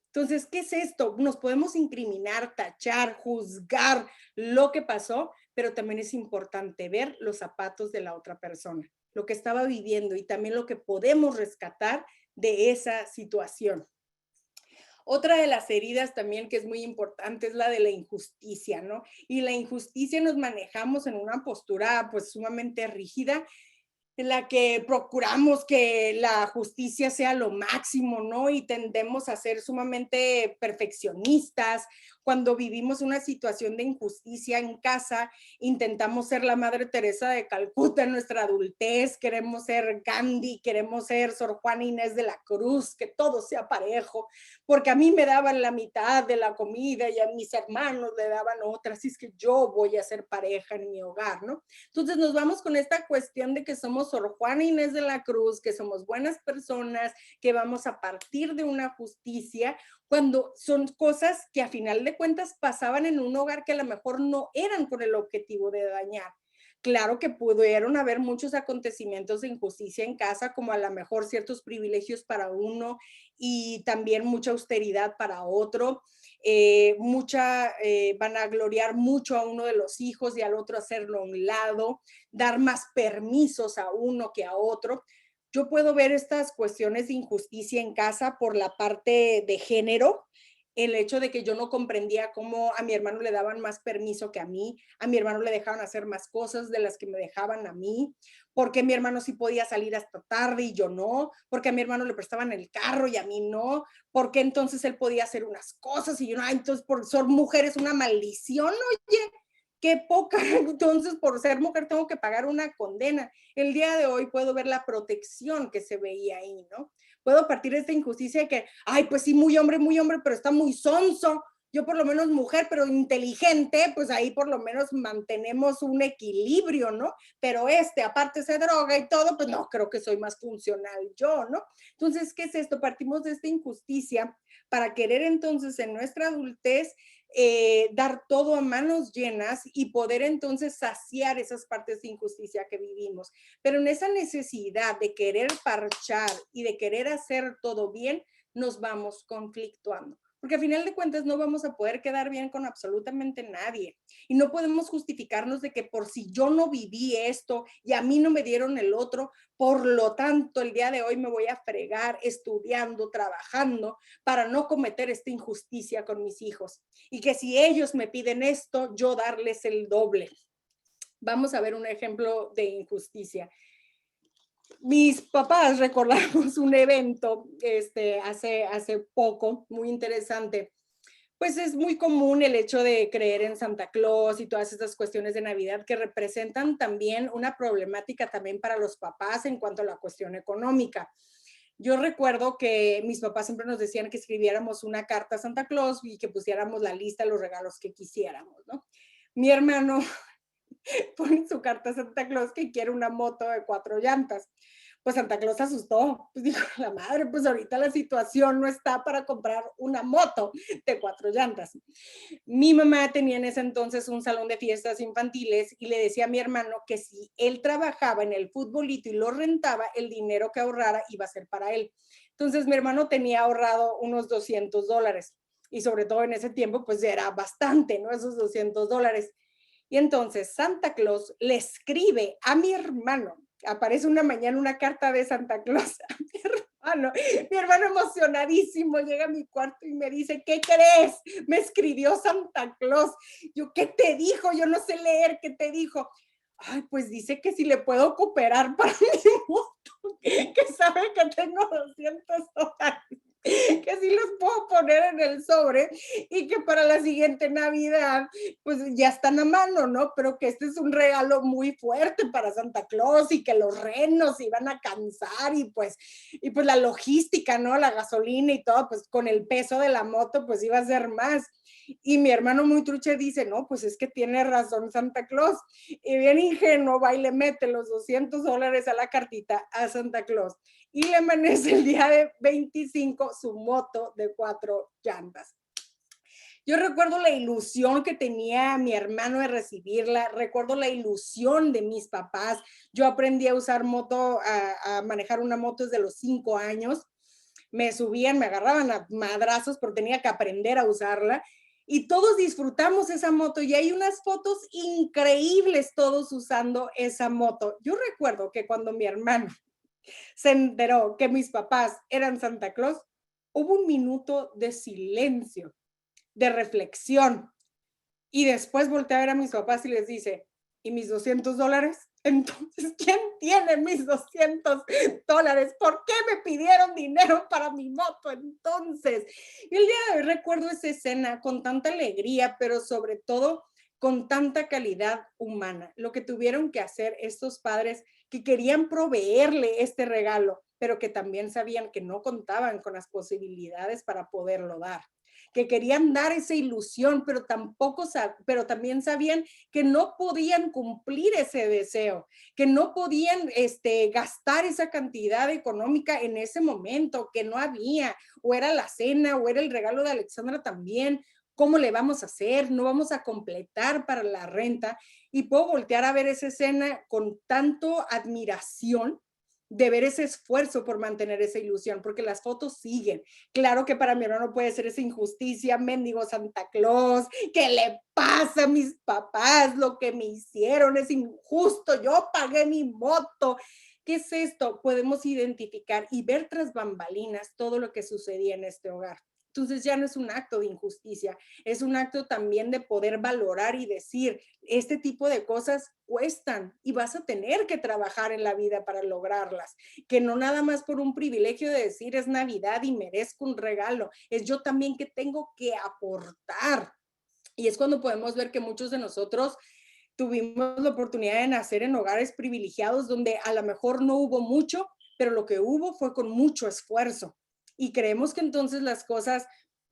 Entonces, ¿qué es esto? Nos podemos incriminar, tachar, juzgar lo que pasó, pero también es importante ver los zapatos de la otra persona, lo que estaba viviendo y también lo que podemos rescatar de esa situación. Otra de las heridas también que es muy importante es la de la injusticia, ¿no? Y la injusticia nos manejamos en una postura pues sumamente rígida en la que procuramos que la justicia sea lo máximo, ¿no? Y tendemos a ser sumamente perfeccionistas. Cuando vivimos una situación de injusticia en casa, intentamos ser la Madre Teresa de Calcuta en nuestra adultez, queremos ser Gandhi, queremos ser Sor Juana Inés de la Cruz, que todo sea parejo, porque a mí me daban la mitad de la comida y a mis hermanos le daban otra, así es que yo voy a ser pareja en mi hogar, ¿no? Entonces nos vamos con esta cuestión de que somos Sor Juana Inés de la Cruz, que somos buenas personas, que vamos a partir de una justicia, cuando son cosas que a final de cuentas pasaban en un hogar que a lo mejor no eran con el objetivo de dañar. Claro que pudieron haber muchos acontecimientos de injusticia en casa, como a lo mejor ciertos privilegios para uno y también mucha austeridad para otro. Van a gloriar mucho a uno de los hijos y al otro hacerlo a un lado, dar más permisos a uno que a otro. Yo puedo ver estas cuestiones de injusticia en casa por la parte de género, el hecho de que yo no comprendía cómo a mi hermano le daban más permiso que a mi hermano le dejaban hacer más cosas de las que me dejaban a mí, porque mi hermano sí podía salir hasta tarde y yo no, porque a mi hermano le prestaban el carro y a mí no, porque entonces él podía hacer unas cosas y yo no, entonces por ser mujer es una maldición, oye, qué poca, entonces por ser mujer tengo que pagar una condena. El día de hoy puedo ver la protección que se veía ahí, ¿no? Puedo partir de esta injusticia de que, ay, pues sí, muy hombre, pero está muy sonso. Yo por lo menos mujer, pero inteligente, pues ahí por lo menos mantenemos un equilibrio, ¿no? Pero aparte se droga y todo, pues no, creo que soy más funcional yo, ¿no? Entonces, ¿qué es esto? Partimos de esta injusticia para querer entonces en nuestra adultez dar todo a manos llenas y poder entonces saciar esas partes de injusticia que vivimos. Pero en esa necesidad de querer parchar y de querer hacer todo bien, nos vamos conflictuando. Porque a final de cuentas no vamos a poder quedar bien con absolutamente nadie. Y no podemos justificarnos de que por si yo no viví esto y a mí no me dieron el otro, por lo tanto el día de hoy me voy a fregar estudiando, trabajando para no cometer esta injusticia con mis hijos. Y que si ellos me piden esto, yo darles el doble. Vamos a ver un ejemplo de injusticia. Mis papás recordamos un evento hace poco, muy interesante. Pues es muy común el hecho de creer en Santa Claus y todas estas cuestiones de Navidad que representan también una problemática también para los papás en cuanto a la cuestión económica. Yo recuerdo que mis papás siempre nos decían que escribiéramos una carta a Santa Claus y que pusiéramos la lista de los regalos que quisiéramos, ¿no? Mi hermano pone en su carta a Santa Claus que quiere una moto de 4 llantas. Pues Santa Claus se asustó, pues dijo, la madre, pues ahorita la situación no está para comprar una moto de 4 llantas. Mi mamá tenía en ese entonces un salón de fiestas infantiles y le decía a mi hermano que si él trabajaba en el futbolito y lo rentaba, el dinero que ahorrara iba a ser para él. Entonces mi hermano tenía ahorrado unos $200 y sobre todo en ese tiempo pues era bastante, ¿no? Esos $200. Y entonces Santa Claus le escribe a mi hermano, aparece una mañana una carta de Santa Claus a mi hermano emocionadísimo llega a mi cuarto y me dice, ¿qué crees? Me escribió Santa Claus. Yo, ¿qué te dijo? Yo no sé leer, ¿qué te dijo? Ay, pues dice que si le puedo cooperar para mi moto, que sabe que tengo $200 que sí los puedo poner en el sobre y que para la siguiente Navidad pues ya están a mano, ¿no? Pero que este es un regalo muy fuerte para Santa Claus y que los renos iban a cansar y pues la logística, ¿no? La gasolina y todo, pues con el peso de la moto pues iba a ser más. Y mi hermano muy truche dice, no, pues es que tiene razón Santa Claus. Y bien ingenuo va y le mete los $200 a la cartita a Santa Claus y le amanece el día de 25 su moto de 4 llantas. Yo recuerdo la ilusión que tenía mi hermano de recibirla, recuerdo la ilusión de mis papás. Yo aprendí a usar moto, a manejar una moto desde los 5 años. Me subían, me agarraban a madrazos, pero tenía que aprender a usarla. Y todos disfrutamos esa moto y hay unas fotos increíbles todos usando esa moto. Yo recuerdo que cuando mi hermano se enteró que mis papás eran Santa Claus, hubo un minuto de silencio, de reflexión. Y después volteé a ver a mis papás y les dice, ¿y mis $200? Entonces, ¿quién tiene mis $200? ¿Por qué me pidieron dinero para mi moto entonces? Y el día de hoy recuerdo esa escena con tanta alegría, pero sobre todo con tanta calidad humana. Lo que tuvieron que hacer estos padres que querían proveerle este regalo, pero que también sabían que no contaban con las posibilidades para poderlo dar, que querían dar esa ilusión, pero también sabían que no podían cumplir ese deseo, que no podían gastar esa cantidad económica en ese momento, que no había, o era la cena, o era el regalo de Alexandra también. ¿Cómo le vamos a hacer? No vamos a completar para la renta. Y puedo voltear a ver esa escena con tanto admiración de ver ese esfuerzo por mantener esa ilusión, porque las fotos siguen. Claro que para mi hermano puede ser esa injusticia, mendigo Santa Claus, ¿qué le pasa a mis papás? Lo que me hicieron es injusto, yo pagué mi moto. ¿Qué es esto? Podemos identificar y ver tras bambalinas todo lo que sucedía en este hogar. Entonces ya no es un acto de injusticia, es un acto también de poder valorar y decir, este tipo de cosas cuestan y vas a tener que trabajar en la vida para lograrlas, que no nada más por un privilegio de decir es Navidad y merezco un regalo, es yo también que tengo que aportar. Y es cuando podemos ver que muchos de nosotros tuvimos la oportunidad de nacer en hogares privilegiados donde a lo mejor no hubo mucho, pero lo que hubo fue con mucho esfuerzo. Y creemos que entonces las cosas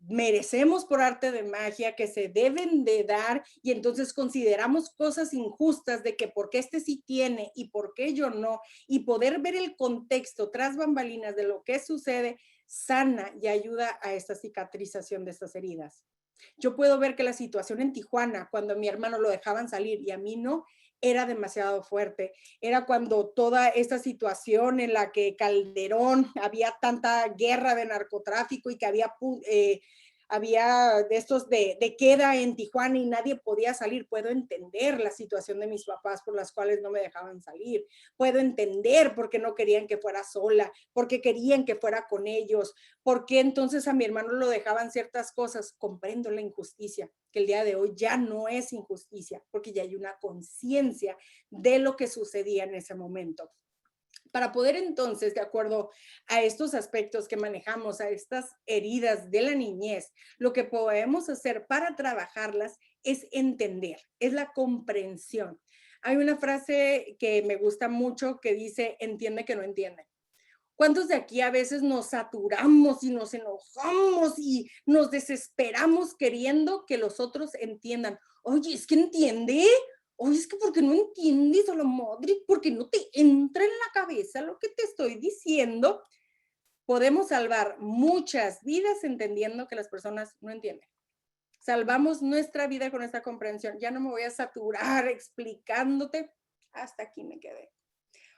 merecemos por arte de magia, que se deben de dar, y entonces consideramos cosas injustas de que por qué este sí tiene y por qué yo no, y poder ver el contexto tras bambalinas de lo que sucede, sana y ayuda a esta cicatrización de estas heridas. Yo puedo ver que la situación en Tijuana, cuando a mi hermano lo dejaban salir y a mí no, era demasiado fuerte. Era cuando toda esta situación en la que Calderón, había tanta guerra de narcotráfico y que había de estos de queda en Tijuana y nadie podía salir. Puedo entender la situación de mis papás por las cuales no me dejaban salir. Puedo entender por qué no querían que fuera sola, porque querían que fuera con ellos, por qué entonces a mi hermano lo dejaban ciertas cosas. Comprendo la injusticia, que el día de hoy ya no es injusticia, porque ya hay una conciencia de lo que sucedía en ese momento. Para poder entonces, de acuerdo a estos aspectos que manejamos, a estas heridas de la niñez, lo que podemos hacer para trabajarlas es entender, es la comprensión. Hay una frase que me gusta mucho que dice, entiende que no entiende. ¿Cuántos de aquí a veces nos saturamos y nos enojamos y nos desesperamos queriendo que los otros entiendan? Oye, es que entiende. Oye, es que porque no entiendes a la madre, porque no te entra en la cabeza lo que te estoy diciendo. Podemos salvar muchas vidas entendiendo que las personas no entienden. Salvamos nuestra vida con esta comprensión. Ya no me voy a saturar explicándote. Hasta aquí me quedé.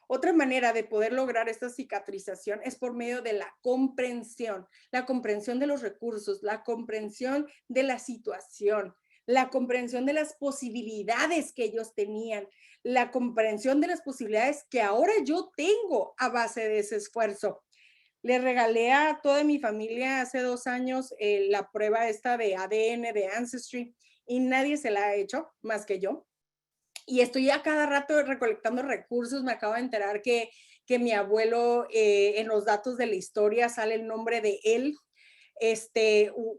Otra manera de poder lograr esta cicatrización es por medio de la comprensión de los recursos, la comprensión de la situación, la comprensión de las posibilidades que ellos tenían, la comprensión de las posibilidades que ahora yo tengo a base de ese esfuerzo. Le regalé a toda mi familia hace 2 años la prueba esta de ADN de Ancestry y nadie se la ha hecho más que yo. Y estoy a cada rato recolectando recursos. Me acabo de enterar que mi abuelo, en los datos de la historia sale el nombre de él,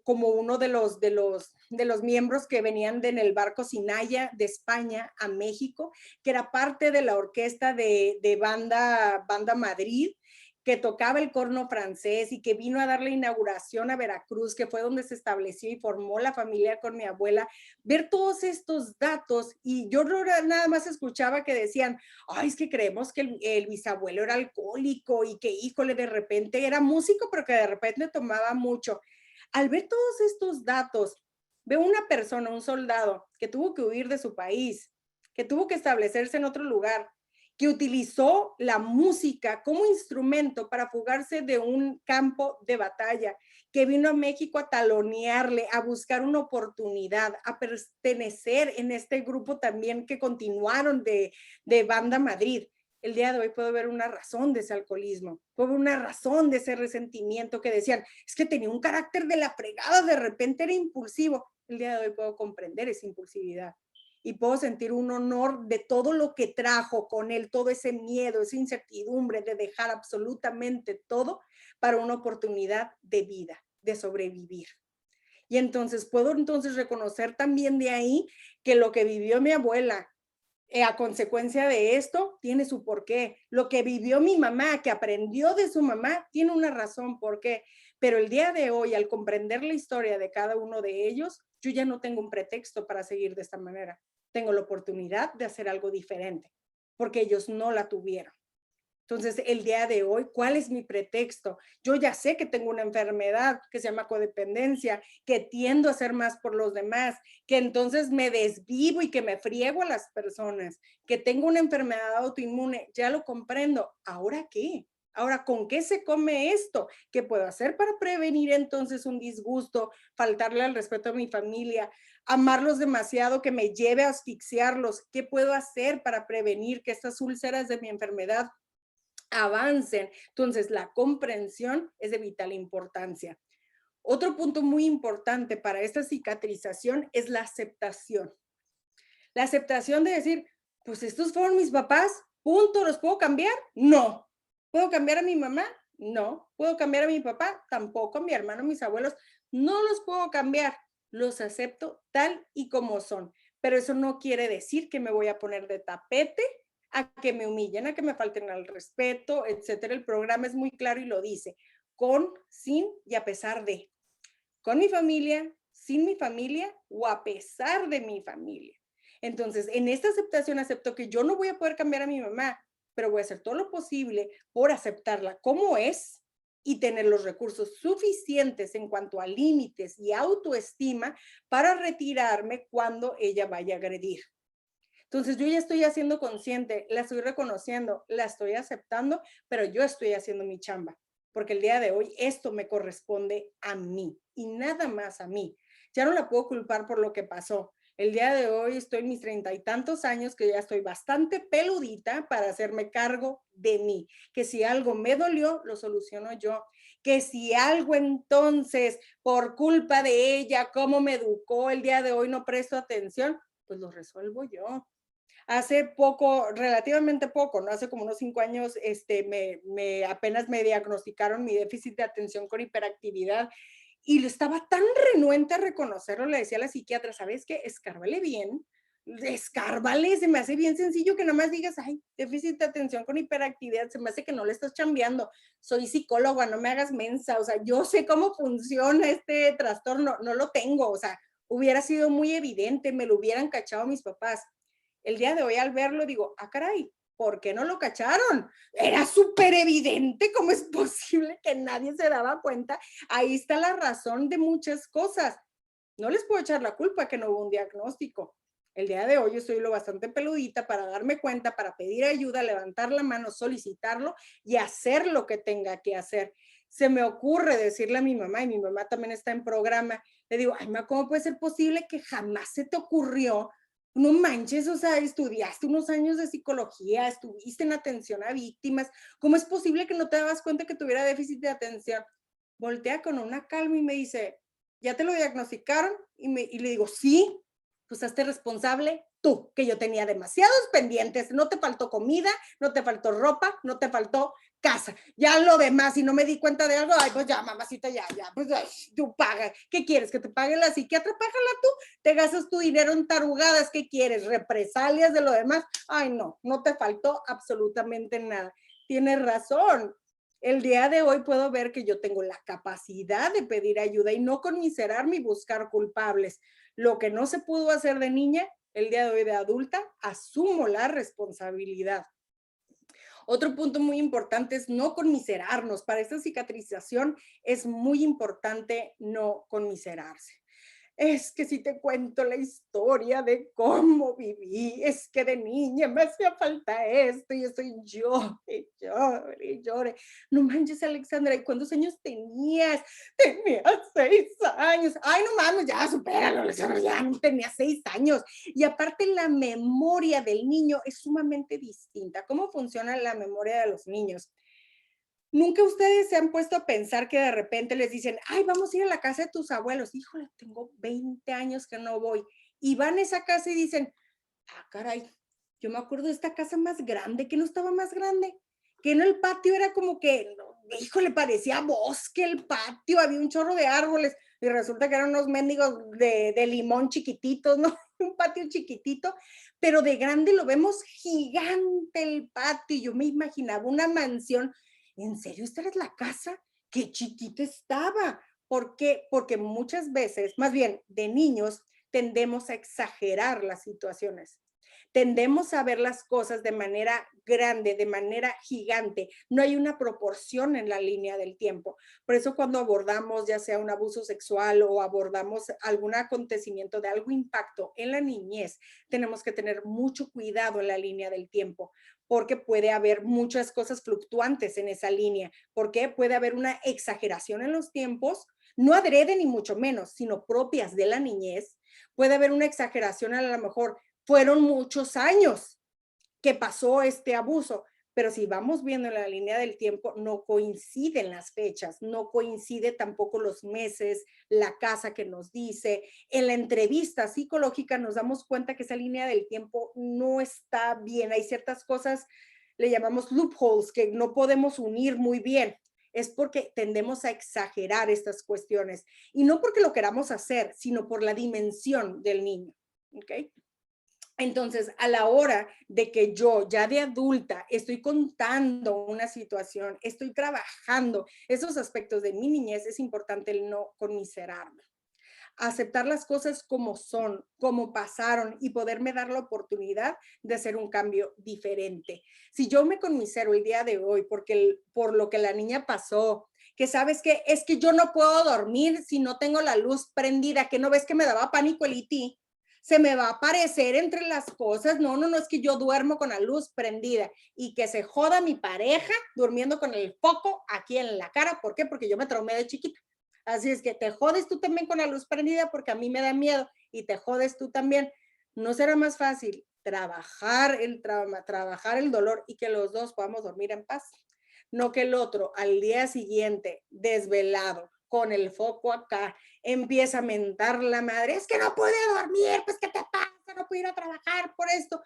como uno de los miembros que venían en el barco Sinaya de España a México, que era parte de la orquesta de Banda Madrid, que tocaba el corno francés y que vino a dar la inauguración a Veracruz, que fue donde se estableció y formó la familia con mi abuela. Ver todos estos datos, y yo nada más escuchaba que decían, ay, es que creemos que el bisabuelo era alcohólico y que, híjole, de repente era músico, pero que de repente tomaba mucho. Al ver todos estos datos, veo una persona, un soldado, que tuvo que huir de su país, que tuvo que establecerse en otro lugar, que utilizó la música como instrumento para fugarse de un campo de batalla, que vino a México a talonearle, a buscar una oportunidad, a pertenecer en este grupo también que continuaron de Banda Madrid. El día de hoy puedo ver una razón de ese alcoholismo, puedo ver una razón de ese resentimiento que decían, es que tenía un carácter de la fregada, de repente era impulsivo. El día de hoy puedo comprender esa impulsividad y puedo sentir un honor de todo lo que trajo con él, todo ese miedo, esa incertidumbre de dejar absolutamente todo para una oportunidad de vida, de sobrevivir. Y entonces puedo reconocer también de ahí que lo que vivió mi abuela, a consecuencia de esto, tiene su porqué. Lo que vivió mi mamá, que aprendió de su mamá, tiene una razón por qué. Pero el día de hoy, al comprender la historia de cada uno de ellos, yo ya no tengo un pretexto para seguir de esta manera. Tengo la oportunidad de hacer algo diferente, porque ellos no la tuvieron. Entonces, el día de hoy, ¿cuál es mi pretexto? Yo ya sé que tengo una enfermedad que se llama codependencia, que tiendo a hacer más por los demás, que entonces me desvivo y que me friego a las personas, que tengo una enfermedad autoinmune, ya lo comprendo. ¿Ahora qué? Ahora, ¿con qué se come esto? ¿Qué puedo hacer para prevenir entonces un disgusto, faltarle al respeto a mi familia, amarlos demasiado que me lleve a asfixiarlos? ¿Qué puedo hacer para prevenir que estas úlceras de mi enfermedad avancen? Entonces, la comprensión es de vital importancia. Otro punto muy importante para esta cicatrización es la aceptación. La aceptación de decir, pues estos fueron mis papás, punto, ¿los puedo cambiar? No. ¿Puedo cambiar a mi mamá? No. ¿Puedo cambiar a mi papá? Tampoco. A mi hermano, mis abuelos, no los puedo cambiar. los acepto tal y como son, pero eso no quiere decir que me voy a poner de tapete a que me humillen, a que me falten al respeto, etcétera. El programa es muy claro y lo dice, con, sin y a pesar de, con mi familia, sin mi familia o a pesar de mi familia. Entonces, en esta aceptación acepto que yo no voy a poder cambiar a mi mamá, pero voy a hacer todo lo posible por aceptarla como es y tener los recursos suficientes en cuanto a límites y autoestima para retirarme cuando ella vaya a agredir. Entonces yo ya estoy haciendo consciente, la estoy reconociendo, la estoy aceptando, pero yo estoy haciendo mi chamba, porque el día de hoy esto me corresponde a mí y nada más a mí. Ya no la puedo culpar por lo que pasó. El día de hoy estoy en mis 30 y tantos años, que ya estoy bastante peludita para hacerme cargo de mí, que si algo me dolió, lo soluciono yo, que si algo entonces por culpa de ella, cómo me educó el día de hoy, no presto atención, pues lo resuelvo yo. Hace poco, relativamente poco, ¿no? Hace como unos 5 años, apenas me diagnosticaron mi déficit de atención con hiperactividad y estaba tan renuente a reconocerlo, le decía a la psiquiatra, ¿sabes qué? Escárbale bien, escárbale, se me hace bien sencillo que nomás digas, ay, déficit de atención con hiperactividad, se me hace que no le estás chambeando, soy psicóloga, no me hagas mensa, o sea, yo sé cómo funciona este trastorno, no lo tengo, o sea, hubiera sido muy evidente, me lo hubieran cachado mis papás. El día de hoy al verlo digo, ah, caray, ¿por qué no lo cacharon? Era súper evidente, ¿cómo es posible que nadie se daba cuenta? Ahí está la razón de muchas cosas. No les puedo echar la culpa que no hubo un diagnóstico. El día de hoy yo estoy lo bastante peludita para darme cuenta, para pedir ayuda, levantar la mano, solicitarlo y hacer lo que tenga que hacer. Se me ocurre decirle a mi mamá, y mi mamá también está en programa, le digo, ay, ma, ¿cómo puede ser posible que jamás se te ocurrió? No manches, o sea, estudiaste unos años de psicología, estuviste en atención a víctimas. ¿Cómo es posible que no te dabas cuenta que tuviera déficit de atención? Voltea con una calma y me dice, ¿ya te lo diagnosticaron? Y le digo, sí, pues hazte responsable tú, que yo tenía demasiados pendientes. No te faltó comida, no te faltó ropa, no te faltó casa. Ya lo demás, si no me di cuenta de algo, ay, pues ya, mamacita, ya, pues ay, tú paga. ¿Qué quieres? ¿Que te pague la psiquiatra? Págala tú. Te gastas tu dinero en tarugadas. ¿Qué quieres? ¿Represalias de lo demás? Ay, no, no te faltó absolutamente nada. Tienes razón. El día de hoy puedo ver que yo tengo la capacidad de pedir ayuda y no conmiserarme y buscar culpables. Lo que no se pudo hacer de niña, el día de hoy de adulta, asumo la responsabilidad. Otro punto muy importante es no conmiserarnos. Para esta cicatrización es muy importante no conmiserarse. Es que si te cuento la historia de cómo viví, es que de niña me hacía falta esto y estoy llore, llore, llore. No manches, Alexandra, ¿y cuántos años tenías? Tenía 6 años. Ay, no mames, ya supéralo, Alexandra, ya tenía 6 años. Y aparte la memoria del niño es sumamente distinta. ¿Cómo funciona la memoria de los niños? ¿Nunca ustedes se han puesto a pensar que de repente les dicen, ay, vamos a ir a la casa de tus abuelos? Híjole, tengo 20 años que no voy. Y van a esa casa y dicen, ah, caray, yo me acuerdo de esta casa más grande, que no estaba más grande, que en el patio era como que, híjole, parecía bosque el patio, había un chorro de árboles y resulta que eran unos mendigos de limón chiquititos, ¿no? Un patio chiquitito, pero de grande lo vemos gigante el patio. Yo me imaginaba una mansión. ¿En serio esta era la casa? ¡Qué chiquita estaba! ¿Por qué? Porque muchas veces, más bien de niños, tendemos a exagerar las situaciones. Tendemos a ver las cosas de manera grande, de manera gigante. No hay una proporción en la línea del tiempo. Por eso cuando abordamos ya sea un abuso sexual o abordamos algún acontecimiento de algo impacto en la niñez, tenemos que tener mucho cuidado en la línea del tiempo, porque puede haber muchas cosas fluctuantes en esa línea, porque puede haber una exageración en los tiempos, no adrede ni mucho menos, sino propias de la niñez. Puede haber una exageración, a lo mejor fueron muchos años que pasó este abuso, pero si vamos viendo en la línea del tiempo, no coinciden las fechas, no coincide tampoco los meses, la casa que nos dice. En la entrevista psicológica nos damos cuenta que esa línea del tiempo no está bien. Hay ciertas cosas, le llamamos loopholes, que no podemos unir muy bien. es porque tendemos a exagerar estas cuestiones y no porque lo queramos hacer, sino por la dimensión del niño, ¿ok? Entonces, a la hora de que yo ya de adulta estoy contando una situación, estoy trabajando esos aspectos de mi niñez, es importante el no conmiserarme. Aceptar las cosas como son, como pasaron y poderme dar la oportunidad de hacer un cambio diferente. Si yo me conmisero el día de hoy por lo que la niña pasó, que sabes que es que yo no puedo dormir si no tengo la luz prendida, que no ves que me daba pánico el IT, se me va a aparecer entre las cosas. No, no, no, es que yo duermo con la luz prendida y que se joda mi pareja durmiendo con el foco aquí en la cara. ¿Por qué? Porque yo me traumé de chiquita. Así es que te jodes tú también con la luz prendida porque a mí me da miedo y te jodes tú también. ¿No será más fácil trabajar el trauma, trabajar el dolor y que los dos podamos dormir en paz? No que el otro al día siguiente, desvelado, con el foco acá, empieza a mentar la madre, es que no pude dormir, pues ¿qué te pasa? No pude ir a trabajar por esto.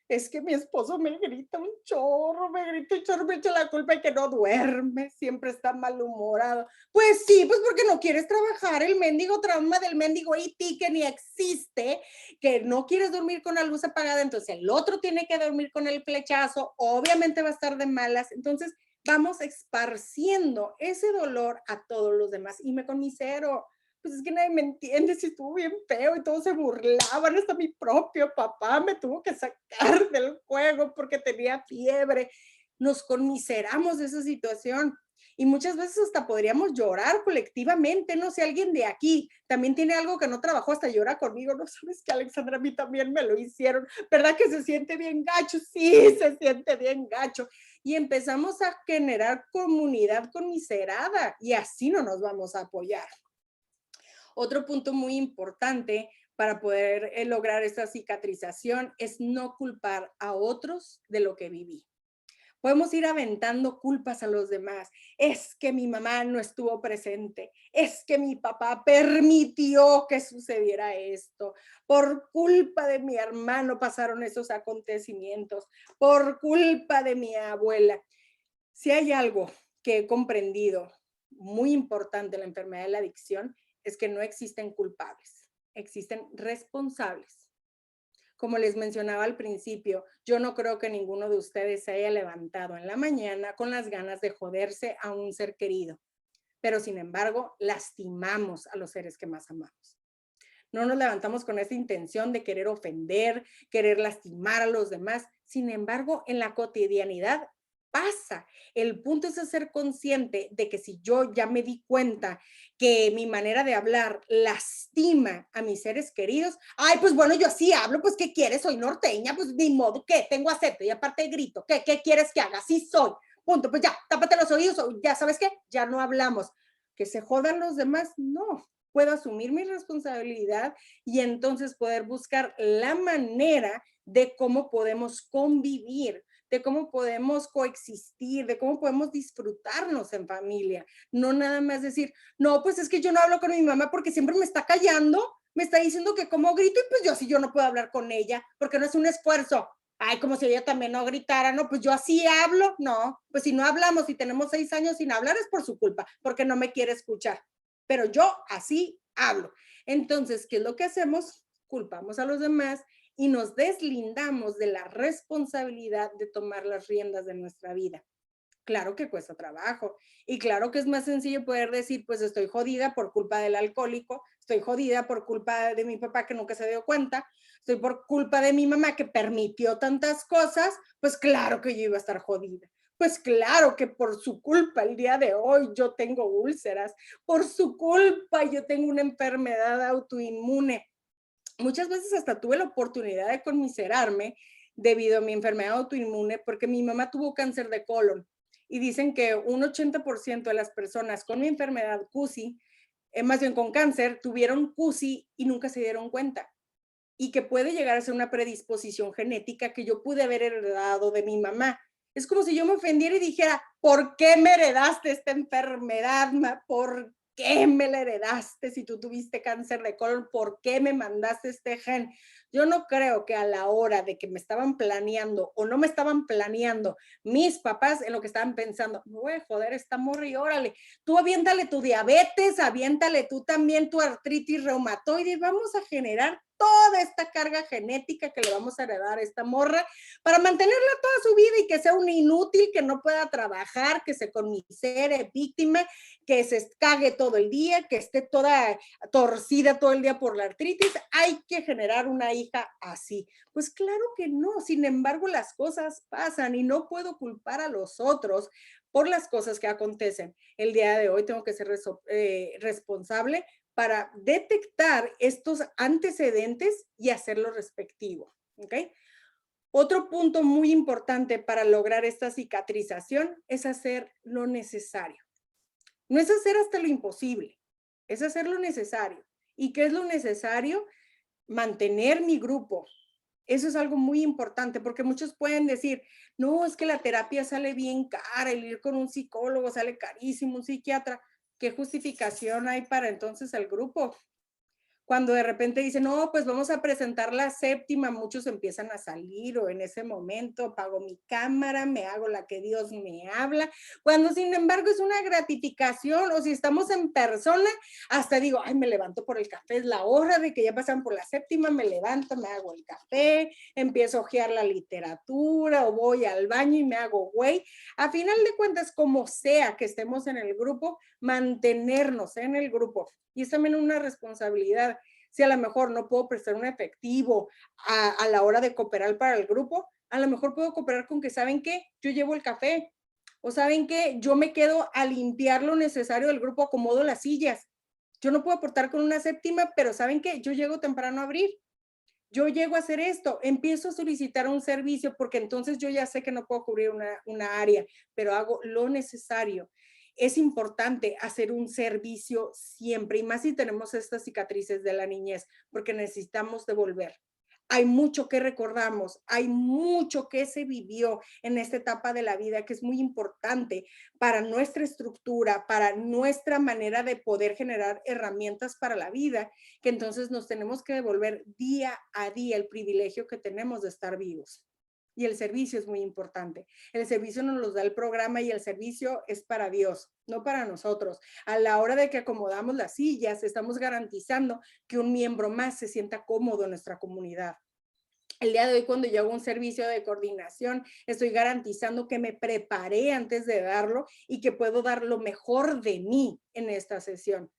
Es que mi esposo me grita un chorro, me grita un chorro, me echa la culpa y que no duerme, siempre está malhumorado. Pues sí, pues porque no quieres trabajar el mendigo trauma del mendigo IT que ni existe, que no quieres dormir con la luz apagada, entonces el otro tiene que dormir con el flechazo, obviamente va a estar de malas, entonces vamos esparciendo ese dolor a todos los demás y me conmisero. Pues es que nadie me entiende, si estuvo bien feo y todos se burlaban, hasta mi propio papá me tuvo que sacar del juego porque tenía fiebre. Nos conmiseramos de esa situación y muchas veces hasta podríamos llorar colectivamente, no sé, alguien de aquí también tiene algo que no trabajó, hasta llora conmigo, no sabes que Alexandra, a mí también me lo hicieron, ¿verdad que se siente bien gacho? Sí, se siente bien gacho. Y empezamos a generar comunidad conmiserada y así no nos vamos a apoyar. Otro punto muy importante para poder lograr esta cicatrización es no culpar a otros de lo que viví. Podemos ir aventando culpas a los demás. Es que mi mamá no estuvo presente. Es que mi papá permitió que sucediera esto. Por culpa de mi hermano pasaron esos acontecimientos. Por culpa de mi abuela. Si hay algo que he comprendido muy importante en la enfermedad de la adicción, es que no existen culpables, existen responsables. Como les mencionaba al principio, yo no creo que ninguno de ustedes se haya levantado en la mañana con las ganas de joderse a un ser querido, pero sin embargo, lastimamos a los seres que más amamos. No nos levantamos con esa intención de querer ofender, querer lastimar a los demás. Sin embargo, en la cotidianidad pasa. El punto es ser consciente de que si yo ya me di cuenta que mi manera de hablar lastima a mis seres queridos, ay, pues bueno, yo así hablo, pues ¿qué quieres? Soy norteña, pues ni modo, ¿qué? Tengo acento y aparte grito, ¿qué quieres que haga? Así soy. Punto, pues ya, tápate los oídos, ya sabes qué, ya no hablamos. Que se jodan los demás, no. Puedo asumir mi responsabilidad y entonces poder buscar la manera de cómo podemos convivir, de cómo podemos coexistir, de cómo podemos disfrutarnos en familia. No nada más decir, no, pues es que yo no hablo con mi mamá porque siempre me está callando, me está diciendo que como grito y pues yo así yo no puedo hablar con ella porque no es un esfuerzo. Ay, como si ella también no gritara, no, pues yo así hablo, no, pues si no hablamos y tenemos 6 años sin hablar es por su culpa, porque no me quiere escuchar, pero yo así hablo. Entonces, ¿qué es lo que hacemos? Culpamos a los demás y nos deslindamos de la responsabilidad de tomar las riendas de nuestra vida. Claro que cuesta trabajo y claro que es más sencillo poder decir, pues estoy jodida por culpa del alcohólico, estoy jodida por culpa de mi papá que nunca se dio cuenta, estoy por culpa de mi mamá que permitió tantas cosas, pues claro que yo iba a estar jodida. Pues claro que por su culpa el día de hoy yo tengo úlceras, por su culpa yo tengo una enfermedad autoinmune. Muchas veces hasta tuve la oportunidad de conmiserarme debido a mi enfermedad autoinmune porque mi mamá tuvo cáncer de colon y dicen que un 80% de las personas con mi enfermedad CUSI, más bien con cáncer, tuvieron CUSI y nunca se dieron cuenta y que puede llegar a ser una predisposición genética que yo pude haber heredado de mi mamá. Es como si yo me ofendiera y dijera, ¿por qué me heredaste esta enfermedad, ma? ¿Por qué me la heredaste si tú tuviste cáncer de colon? ¿Por qué me mandaste este gen? Yo no creo que a la hora de que me estaban planeando o no me estaban planeando mis papás en lo que estaban pensando, me voy a joder esta morra y órale, tú aviéntale tu diabetes, aviéntale tú también tu artritis reumatoide y vamos a generar toda esta carga genética que le vamos a heredar a esta morra para mantenerla toda su vida y que sea un inútil, que no pueda trabajar, que se conmisere, víctima, que se cague todo el día, que esté toda torcida todo el día por la artritis. Hay que generar una hija así. Pues claro que no, sin embargo las cosas pasan y no puedo culpar a los otros por las cosas que acontecen. El día de hoy tengo que ser responsable para detectar estos antecedentes y hacer lo respectivo, ¿ok? Otro punto muy importante para lograr esta cicatrización es hacer lo necesario. No es hacer hasta lo imposible, es hacer lo necesario. ¿Y qué es lo necesario? Mantener mi grupo. Eso es algo muy importante porque muchos pueden decir, no, es que la terapia sale bien cara, el ir con un psicólogo sale carísimo, un psiquiatra. ¿Qué justificación hay para entonces el grupo? Cuando de repente dicen, no, pues vamos a presentar la séptima, muchos empiezan a salir o en ese momento apago mi cámara, me hago la que Dios me habla, cuando sin embargo es una gratificación o si estamos en persona, hasta digo, ay, me levanto por el café, es la hora de que ya pasan por la séptima, me levanto, me hago el café, empiezo a hojear la literatura o voy al baño y me hago güey. A final de cuentas, como sea que estemos en el grupo, mantenernos en el grupo. Y es también una responsabilidad. Si a lo mejor no puedo prestar un efectivo a la hora de cooperar para el grupo, a lo mejor puedo cooperar con que, ¿saben qué? Yo llevo el café. O ¿saben qué? Yo me quedo a limpiar lo necesario del grupo, acomodo las sillas. Yo no puedo aportar con una séptima, pero ¿saben qué? Yo llego temprano a abrir. Yo llego a hacer esto, empiezo a solicitar un servicio porque entonces yo ya sé que no puedo cubrir una área, pero hago lo necesario. Es importante hacer un servicio siempre, y más si tenemos estas cicatrices de la niñez, porque necesitamos devolver. Hay mucho que recordamos, hay mucho que se vivió en esta etapa de la vida que es muy importante para nuestra estructura, para nuestra manera de poder generar herramientas para la vida, que entonces nos tenemos que devolver día a día el privilegio que tenemos de estar vivos. Y el servicio es muy importante. El servicio nos lo da el programa y el servicio es para Dios, no para nosotros. A la hora de que acomodamos las sillas, estamos garantizando que un miembro más se sienta cómodo en nuestra comunidad. El día de hoy, cuando yo hago un servicio de coordinación, estoy garantizando que me preparé antes de darlo y que puedo dar lo mejor de mí en esta sesión.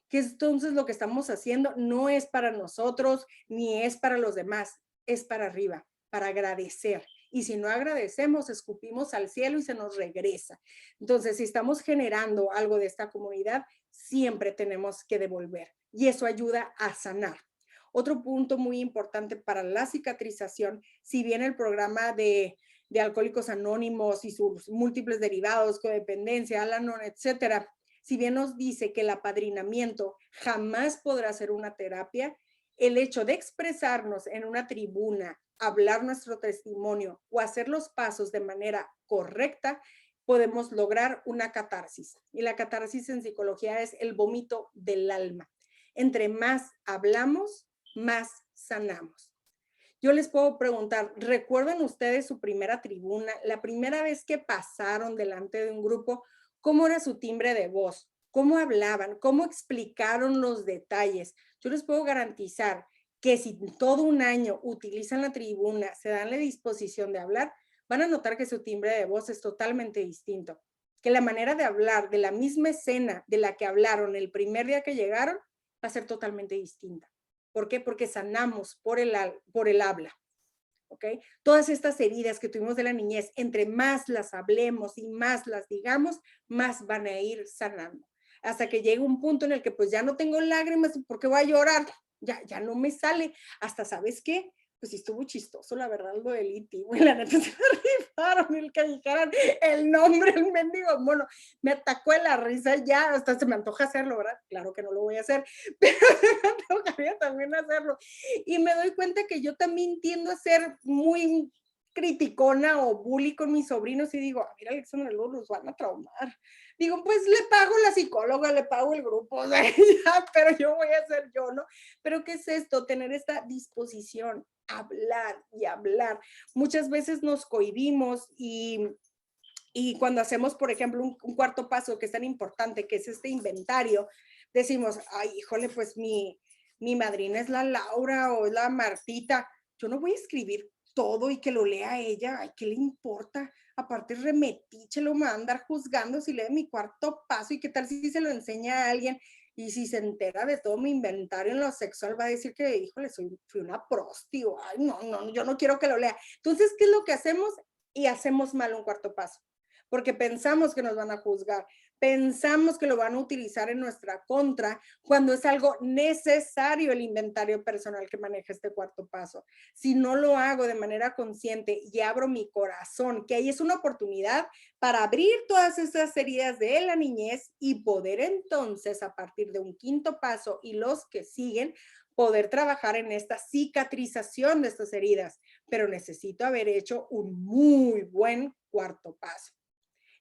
Que entonces lo que estamos haciendo no es para nosotros ni es para los demás, es para arriba, para agradecer. Y si no agradecemos, escupimos al cielo y se nos regresa. Entonces, si estamos generando algo de esta comunidad, siempre tenemos que devolver. Y eso ayuda a sanar. Otro punto muy importante para la cicatrización, si bien el programa de Alcohólicos Anónimos y sus múltiples derivados, codependencia, Al-Anon, etcétera, si bien nos dice que el apadrinamiento jamás podrá ser una terapia, el hecho de expresarnos en una tribuna, hablar nuestro testimonio o hacer los pasos de manera correcta, podemos lograr una catarsis. Y la catarsis en psicología es el vómito del alma. Entre más hablamos, más sanamos. Yo les puedo preguntar, ¿recuerdan ustedes su primera tribuna, la primera vez que pasaron delante de un grupo? ¿Cómo era su timbre de voz? ¿Cómo hablaban? ¿Cómo explicaron los detalles? Yo les puedo garantizar que si todo un año utilizan la tribuna, se dan la disposición de hablar, van a notar que su timbre de voz es totalmente distinto. Que la manera de hablar de la misma escena de la que hablaron el primer día que llegaron va a ser totalmente distinta. ¿Por qué? Porque sanamos por el habla. ¿Ok? Todas estas heridas que tuvimos de la niñez, entre más las hablemos y más las digamos, más van a ir sanando. Hasta que llegue un punto en el que pues ya no tengo lágrimas, ¿por qué voy a llorar? Ya no me sale. Hasta, ¿sabes qué? Pues sí estuvo chistoso, la verdad, lo del E.T., güey, la neta se me rifaron el que dijeran el nombre, el mendigo, bueno, me atacó de la risa ya, hasta se me antoja hacerlo, ¿verdad? Claro que no lo voy a hacer, pero me antojaría también hacerlo. Y me doy cuenta que yo también tiendo a ser muy criticona o bully con mis sobrinos y digo, mira, Alexandra, luego los van a traumar. Digo, pues le pago la psicóloga, le pago el grupo, o sea, ya, pero yo voy a ser yo, ¿no? Pero ¿qué es esto? Tener esta disposición, hablar y hablar. Muchas veces nos cohibimos y cuando hacemos, por ejemplo, un cuarto paso que es tan importante, que es este inventario, decimos, ay, híjole, pues mi madrina es la Laura o es la Martita. Yo no voy a escribir todo y que lo lea ella. Ay, ¿qué le importa? Aparte, remetiche, lo me va a andar juzgando si lee mi cuarto paso y qué tal si se lo enseña a alguien. Y si se entera de todo mi inventario en lo sexual, va a decir que, híjole, fui una prosti. Ay, no, yo no quiero que lo lea. Entonces, ¿qué es lo que hacemos? Y hacemos mal un cuarto paso porque pensamos que nos van a juzgar, pensamos que lo van a utilizar en nuestra contra cuando es algo necesario el inventario personal que maneja este cuarto paso. Si no lo hago de manera consciente y abro mi corazón, que ahí es una oportunidad para abrir todas esas heridas de la niñez y poder entonces a partir de un quinto paso y los que siguen, poder trabajar en esta cicatrización de estas heridas, pero necesito haber hecho un muy buen cuarto paso.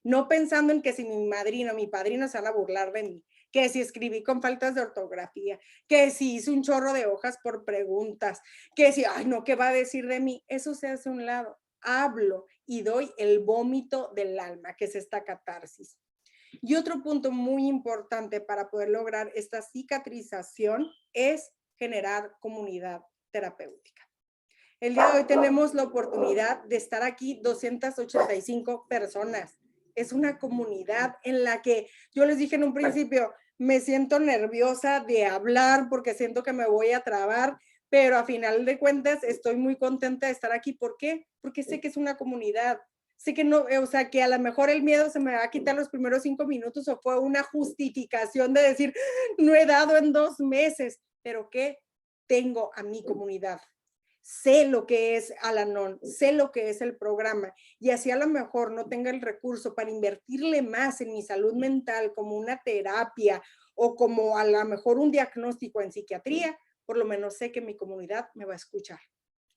No pensando en que si mi madrina o mi padrino se van a burlar de mí, que si escribí con faltas de ortografía, que si hice un chorro de hojas por preguntas, que si, ay no, ¿qué va a decir de mí? Eso se hace a un lado. Hablo y doy el vómito del alma, que es esta catarsis. Y otro punto muy importante para poder lograr esta cicatrización es generar comunidad terapéutica. El día de hoy tenemos la oportunidad de estar aquí 285 personas. Es una comunidad en la que yo les dije en un principio, me siento nerviosa de hablar porque siento que me voy a trabar, pero a final de cuentas estoy muy contenta de estar aquí. ¿Por qué? Porque sé que es una comunidad. Sé que no, o sea, que a lo mejor el miedo se me va a quitar los primeros 5 minutos o fue una justificación de decir, no he dado en 2 meses, pero que tengo a mi comunidad. Sé lo que es Al-Anon, sé lo que es el programa y así a lo mejor no tenga el recurso para invertirle más en mi salud mental como una terapia o como a lo mejor un diagnóstico en psiquiatría, por lo menos sé que mi comunidad me va a escuchar,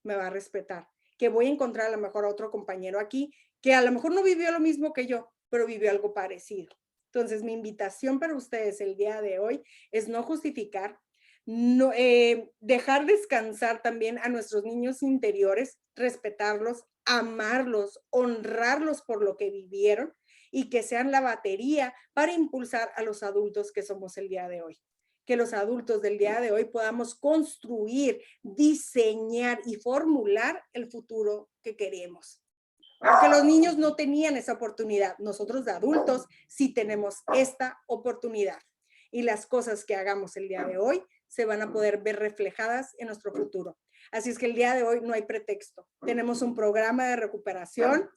me va a respetar, que voy a encontrar a lo mejor a otro compañero aquí que a lo mejor no vivió lo mismo que yo, pero vivió algo parecido. Entonces, mi invitación para ustedes el día de hoy es no justificar, no, dejar descansar también a nuestros niños interiores, respetarlos, amarlos, honrarlos por lo que vivieron y que sean la batería para impulsar a los adultos que somos el día de hoy. Que los adultos del día de hoy podamos construir, diseñar y formular el futuro que queremos. Porque los niños no tenían esa oportunidad. Nosotros de adultos sí tenemos esta oportunidad. Y las cosas que hagamos el día de hoy se van a poder ver reflejadas en nuestro futuro. Así es que el día de hoy no hay pretexto. Tenemos un programa de recuperación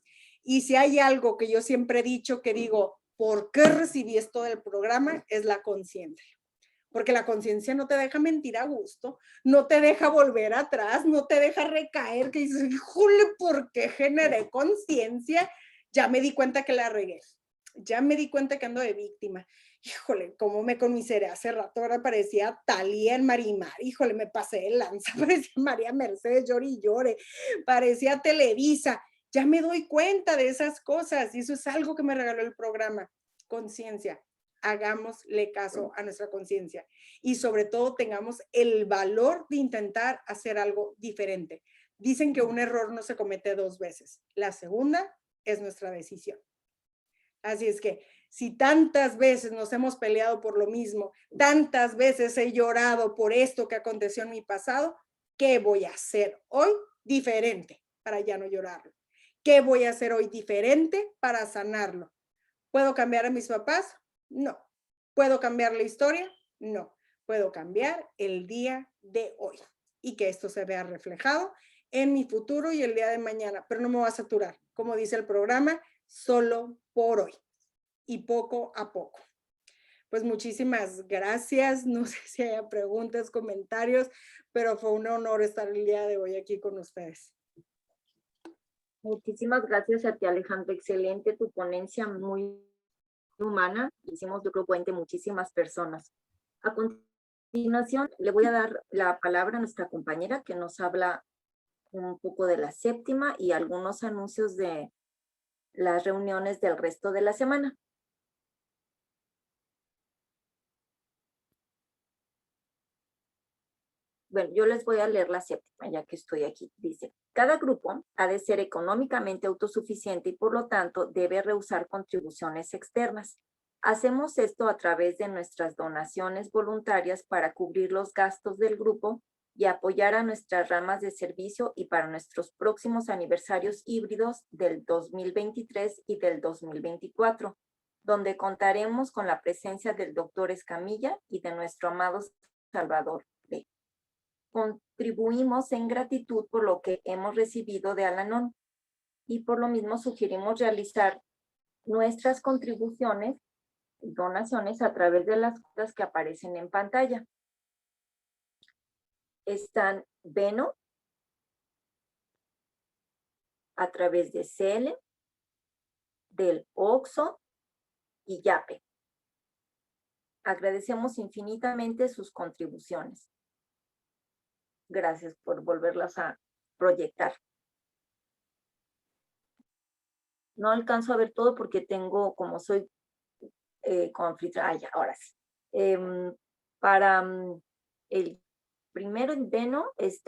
y si hay algo que yo siempre he dicho que digo, ¿por qué recibí esto del programa? Es la conciencia. Porque la conciencia no te deja mentir a gusto, no te deja volver atrás, no te deja recaer, que dices, híjole, ¿por qué generé conciencia? Ya me di cuenta que la regué, ya me di cuenta que ando de víctima. Híjole, cómo me conmiseré hace rato, ahora parecía Talía en Marimar, híjole, me pasé de lanza, parecía María Mercedes, llore y llore, parecía Televisa. Ya me doy cuenta de esas cosas y eso es algo que me regaló el programa, conciencia. Hagámosle caso a nuestra conciencia y sobre todo tengamos el valor de intentar hacer algo diferente. Dicen que un error no se comete 2 veces. La segunda es nuestra decisión. Así es que si tantas veces nos hemos peleado por lo mismo, tantas veces he llorado por esto que aconteció en mi pasado, ¿qué voy a hacer hoy diferente para ya no llorarlo? ¿Qué voy a hacer hoy diferente para sanarlo? ¿Puedo cambiar a mis papás? No. ¿Puedo cambiar la historia? No. Puedo cambiar el día de hoy y que esto se vea reflejado en mi futuro y el día de mañana, pero no me voy a saturar, como dice el programa, solo por hoy y poco a poco. Pues muchísimas gracias. No sé si hay preguntas, comentarios, pero fue un honor estar el día de hoy aquí con ustedes. Muchísimas gracias a ti, Alejandra. Excelente tu ponencia, muy humana. Hicimos, yo creo, puente muchísimas personas. A continuación, le voy a dar la palabra a nuestra compañera que nos habla un poco de la séptima y algunos anuncios de las reuniones del resto de la semana. Bueno, yo les voy a leer la séptima, ya que estoy aquí. Dice, cada grupo ha de ser económicamente autosuficiente y por lo tanto debe rehusar contribuciones externas. Hacemos esto a través de nuestras donaciones voluntarias para cubrir los gastos del grupo y apoyar a nuestras ramas de servicio y para nuestros próximos aniversarios híbridos del 2023 y del 2024, donde contaremos con la presencia del doctor Escamilla y de nuestro amado Salvador B. Contribuimos en gratitud por lo que hemos recibido de Al-Anon y por lo mismo sugerimos realizar nuestras contribuciones y donaciones a través de las cuentas que aparecen en pantalla. Están Veno, a través de Cele, del Oxxo y Yape. Agradecemos infinitamente sus contribuciones. Gracias por volverlas a proyectar. No alcanzo a ver todo porque tengo, como soy conflicto. Ya, ahora sí. Para el primero en Veno está